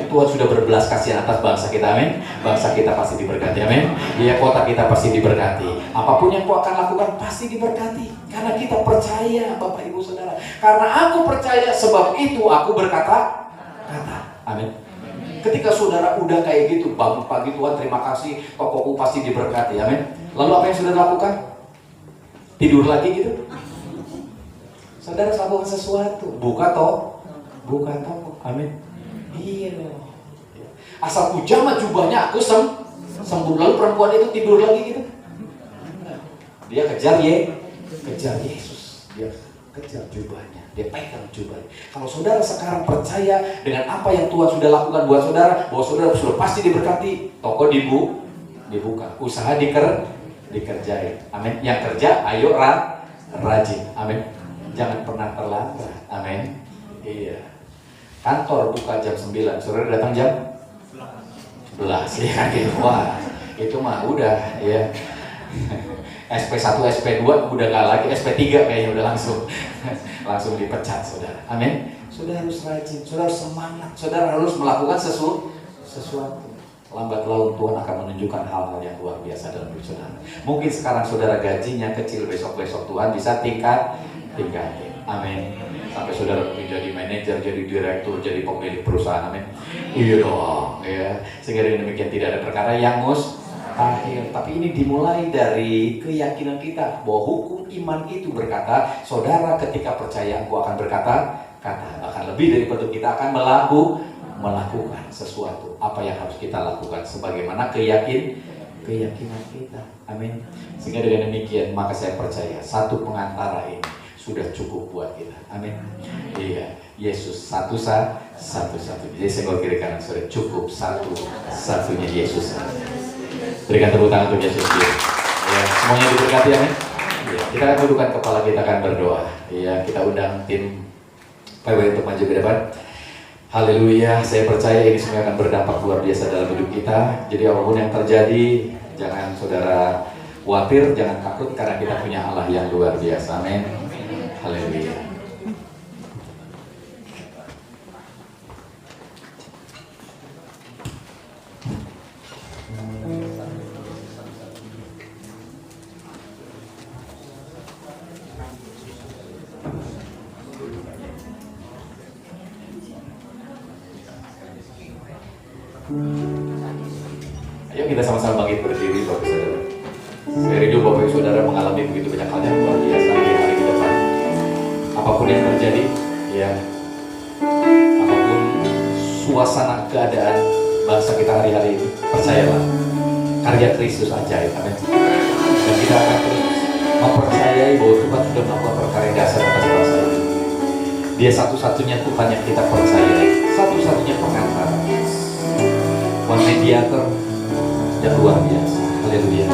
Tuhan sudah berbelas kasihan atas bangsa kita. Amin. Bangsa kita pasti diberkati. Amin. Iya, kota kita pasti diberkati. Apapun yang kau akan lakukan pasti diberkati. Karena kita percaya, Bapak Ibu Saudara. Karena aku percaya, sebab itu aku berkata. Amin. Ketika saudara udah kayak gitu, bangun pagi, Tuhan terima kasih, tokoku pasti diberkati. Amin. Lalu apa yang saudara lakukan? Tidur lagi gitu? Saudara lakukan sesuatu. Buka toko. Amin. Iya. Asal pujama jubahnya aku sembuh. Lalu perempuan itu tidur lagi gitu? Dia kejar Yesus. Dia kejar jubahnya, dia pegang jubahnya. Kalau saudara sekarang percaya dengan apa yang Tuhan sudah lakukan buat saudara, bahwa saudara sudah pasti diberkati, toko dibuka, usaha dikerjain. Amin. Yang kerja, ayo rajin. Amin. Jangan pernah terlambat. Amin. Iya. Kantor buka jam 9, saudara datang jam 11 ya gitu. Wah, itu mah udah ya. SP1, SP2 udah nggak lagi, SP3 kayaknya udah langsung dipecat, saudara. Amin. Saudara harus rajin, saudara harus semangat, saudara harus melakukan sesuatu. Lambat laun Tuhan akan menunjukkan hal-hal yang luar biasa dalam hidup saudara. Mungkin sekarang saudara gajinya kecil, besok Tuhan bisa tingkatin. Amin. Sampai saudara menjadi manajer, jadi direktur, jadi pemilik perusahaan. Amin. Iya dong, ya. Sehingga dengan demikian tidak ada perkara yang akhir, tapi ini dimulai dari keyakinan kita bahwa hukum iman itu berkata, saudara ketika percaya aku akan berkata, bahkan lebih daripada kita akan melakukan sesuatu. Apa yang harus kita lakukan sebagaimana keyakinan kita. Amin. Sehingga dengan demikian maka saya percaya satu pengantara ini sudah cukup buat kita. Amin. Iya, Yesus satu-satunya. Jadi saya kiri kanan sudah cukup satu-satunya Yesus. Berikan tepuk tangan untuk Yesus. Ya, semuanya diberkati, amin. Ya, kita akan dudukkan kepala, kita akan berdoa. Ya, kita undang tim PW untuk maju ke depan. Haleluya, saya percaya ini semua akan berdampak luar biasa dalam hidup kita. Jadi apapun yang terjadi, jangan saudara khawatir, jangan takut, karena kita punya Allah yang luar biasa. Amin. Haleluya. Ayo kita sama-sama bangkit berdiri, Bapak Saudara. Saya rindu Bapak Ibu Saudara mengalami begitu banyak hal yang luar biasa di hari ke depan. Apapun yang terjadi, ya, apapun suasana keadaan bangsa kita hari-hari ini, percayalah, karya Kristus ajaib, amin. Dan kita akan terus mempercayai bahwa Tuhan sudah melakukan perkara yang dasar atas bangsa ini. Dia satu-satunya Tuhan yang kita percayai, satu-satunya pengantara, mediator yang luar biasa. Haleluya.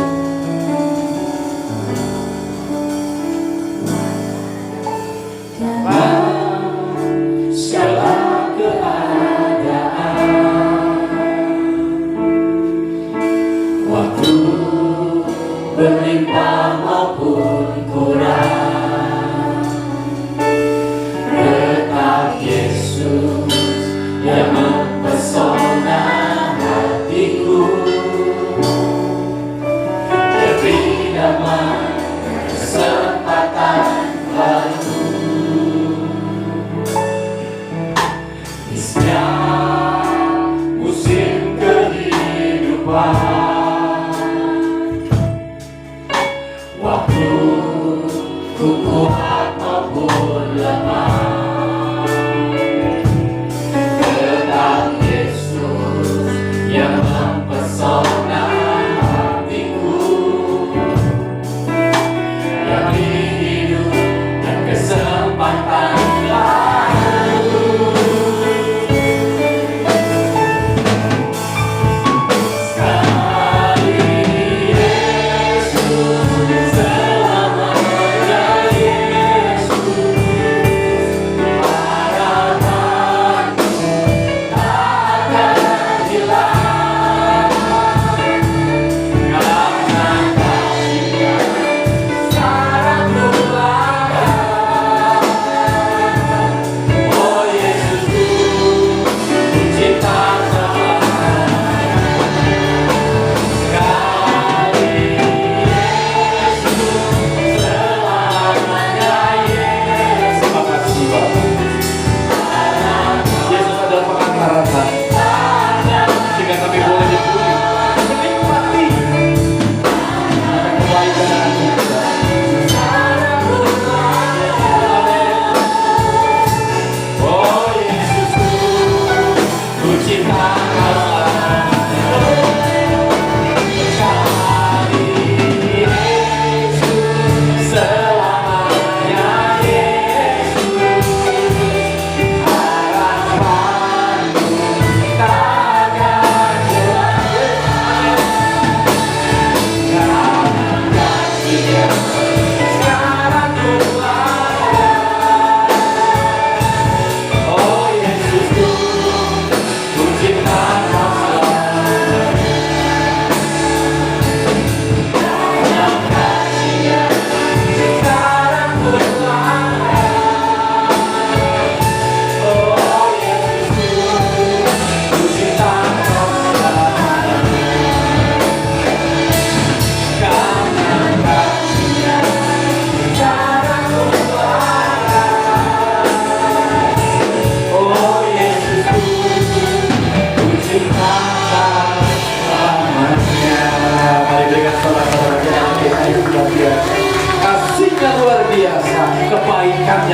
Segala keadaan, waktu berlimpah maupun kurang, tetap Yesus yang mempesona hatiku. Dia beri damai kesempatan baru di setiap musim kehidupan. Waktu ku kuat maupun lemah, tetap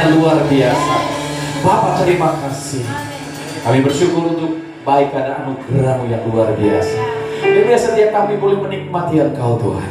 yang luar biasa. Bapa, terima kasih. Kami bersyukur untuk baik dan anugerah-Mu yang luar biasa. Dan setiap kami boleh menikmati Engkau Tuhan,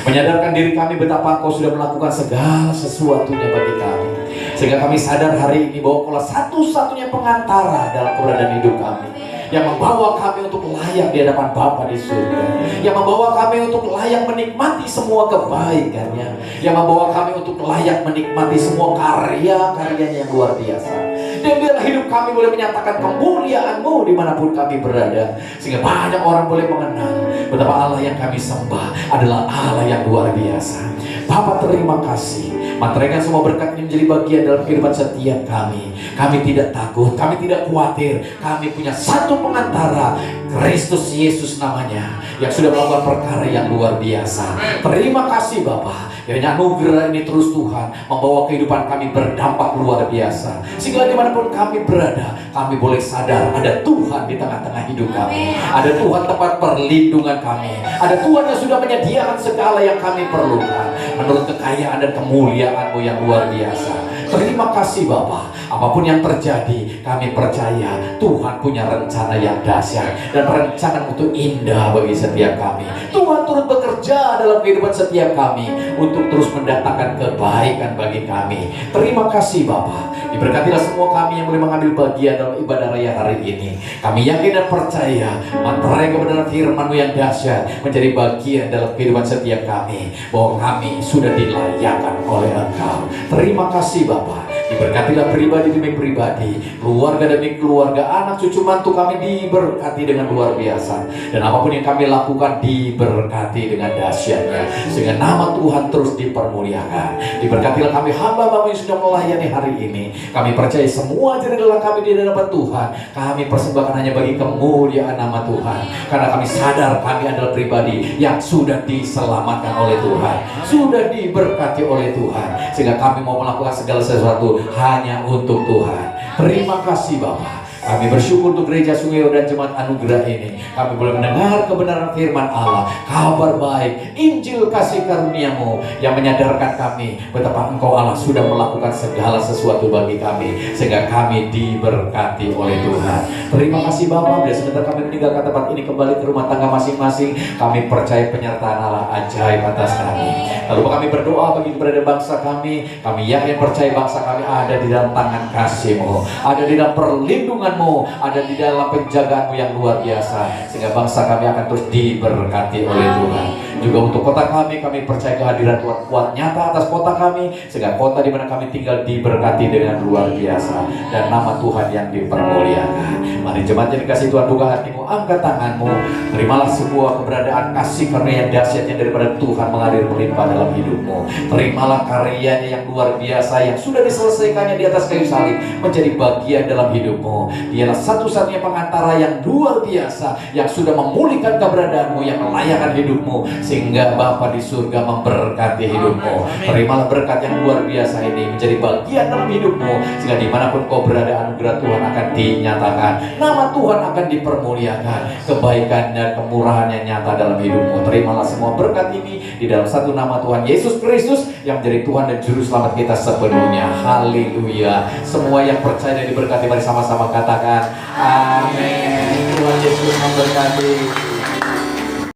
menyadarkan diri kami betapa Engkau sudah melakukan segala sesuatunya bagi kami, sehingga kami sadar hari ini bahwa Engkaulah satu-satunya pengantara dalam keberadaan hidup kami, yang membawa kami untuk layak di hadapan Bapa di surga, yang membawa kami untuk layak menikmati semua kebaikannya, yang membawa kami untuk layak menikmati semua karya-karyanya yang luar biasa. Dan biarlah hidup kami boleh menyatakan kemuliaan-Mu dimanapun kami berada, sehingga banyak orang boleh mengenal betapa Allah yang kami sembah adalah Allah yang luar biasa. Bapak, terima kasih. Mantraikan semua berkat ini menjadi bagian dalam kehidupan setiap kami. Kami tidak takut, kami tidak khawatir. Kami punya satu pengantara, Kristus Yesus namanya, yang sudah melakukan perkara yang luar biasa. Terima kasih Bapak. Kiranya anugerah ini terus Tuhan membawa kehidupan kami berdampak luar biasa, sehingga dimanapun kami berada, kami boleh sadar ada Tuhan di tengah-tengah hidup kami, ada Tuhan tempat perlindungan kami, ada Tuhan yang sudah menyediakan segala yang kami perlukan menurut kekayaan dan kemuliaan-Mu yang luar biasa. Terima kasih Bapa. Apapun yang terjadi, kami percaya Tuhan punya rencana yang dahsyat, dan rencana itu indah bagi setiap kami. Tuhan turut bekerja dalam kehidupan setiap kami untuk terus mendatangkan kebaikan bagi kami. Terima kasih Bapa. Diberkatilah semua kami yang boleh mengambil bagian dalam ibadah raya hari ini. Kami yakin dan percaya materai kebenaran firman-Mu yang dahsyat menjadi bagian dalam kehidupan setiap kami, bahwa kami sudah dilayakkan oleh Engkau. Terima kasih Bapa. Diberkatilah pribadi demi pribadi, keluarga demi keluarga, anak cucu mantu kami diberkati dengan luar biasa, dan apapun yang kami lakukan diberkati dengan dahsyatnya, sehingga nama Tuhan terus dipermuliakan. Diberkatilah kami hamba-hamba yang sudah melayani hari ini. Kami percaya semua jerilah kami di hadapan Tuhan kami persembahkan hanya bagi kemuliaan nama Tuhan, karena kami sadar kami adalah pribadi yang sudah diselamatkan oleh Tuhan, sudah diberkati oleh Tuhan, sehingga kami mau melakukan segala sesuatu hanya untuk Tuhan. Terima kasih Bapak. Kami bersyukur untuk gereja Sungeo dan jemaat anugerah ini. Kami boleh mendengar kebenaran firman Allah, kabar baik, Injil kasih karunia-Mu yang menyadarkan kami betapa Engkau Allah sudah melakukan segala sesuatu bagi kami, sehingga kami diberkati oleh Tuhan. Terima kasih Bapak. Bila sebentar kami meninggalkan tempat ini kembali ke rumah tangga masing-masing, kami percaya penyertaan Allah ajaib atas kami. Lalu kami berdoa bagi kepada bangsa kami. Kami yakin percaya bangsa kami ada di dalam tangan kasih-Mu, ada di dalam perlindungan-Mu, ada di dalam penjagaan-Mu yang luar biasa, sehingga bangsa kami akan terus diberkati oleh Tuhan. Juga untuk kota kami percaya kehadiran Tuhan kuat nyata atas kota kami, sehingga kota di mana kami tinggal diberkati dengan luar biasa, dan nama Tuhan yang dipermuliakan. Mari jemaat yang dikasih Tuhan, buka hatimu, angkat tanganmu, terimalah sebuah keberadaan kasih karunia yang dahsyat yang daripada Tuhan mengalir melimpah dalam hidupmu. Terimalah karyanya yang luar biasa yang sudah diselesaikannya di atas kayu salib menjadi bagian dalam hidupmu. Dialah satu-satunya pengantara yang luar biasa yang sudah memulihkan keberadaanmu, yang melayakkan hidupmu, sehingga Bapa di surga memberkati hidupmu. Terimalah berkat yang luar biasa ini menjadi bagian dalam hidupmu, sehingga dimanapun kau berada, anugerah Tuhan akan dinyatakan, nama Tuhan akan dipermuliakan, kebaikan dan kemurahan yang nyata dalam hidupmu. Terimalah semua berkat ini di dalam satu nama Tuhan Yesus Kristus yang menjadi Tuhan dan Juru Selamat kita sepenuhnya. Haleluya. Semua yang percaya dan diberkati, mari sama-sama katakan amin. Tuhan Yesus memberkati.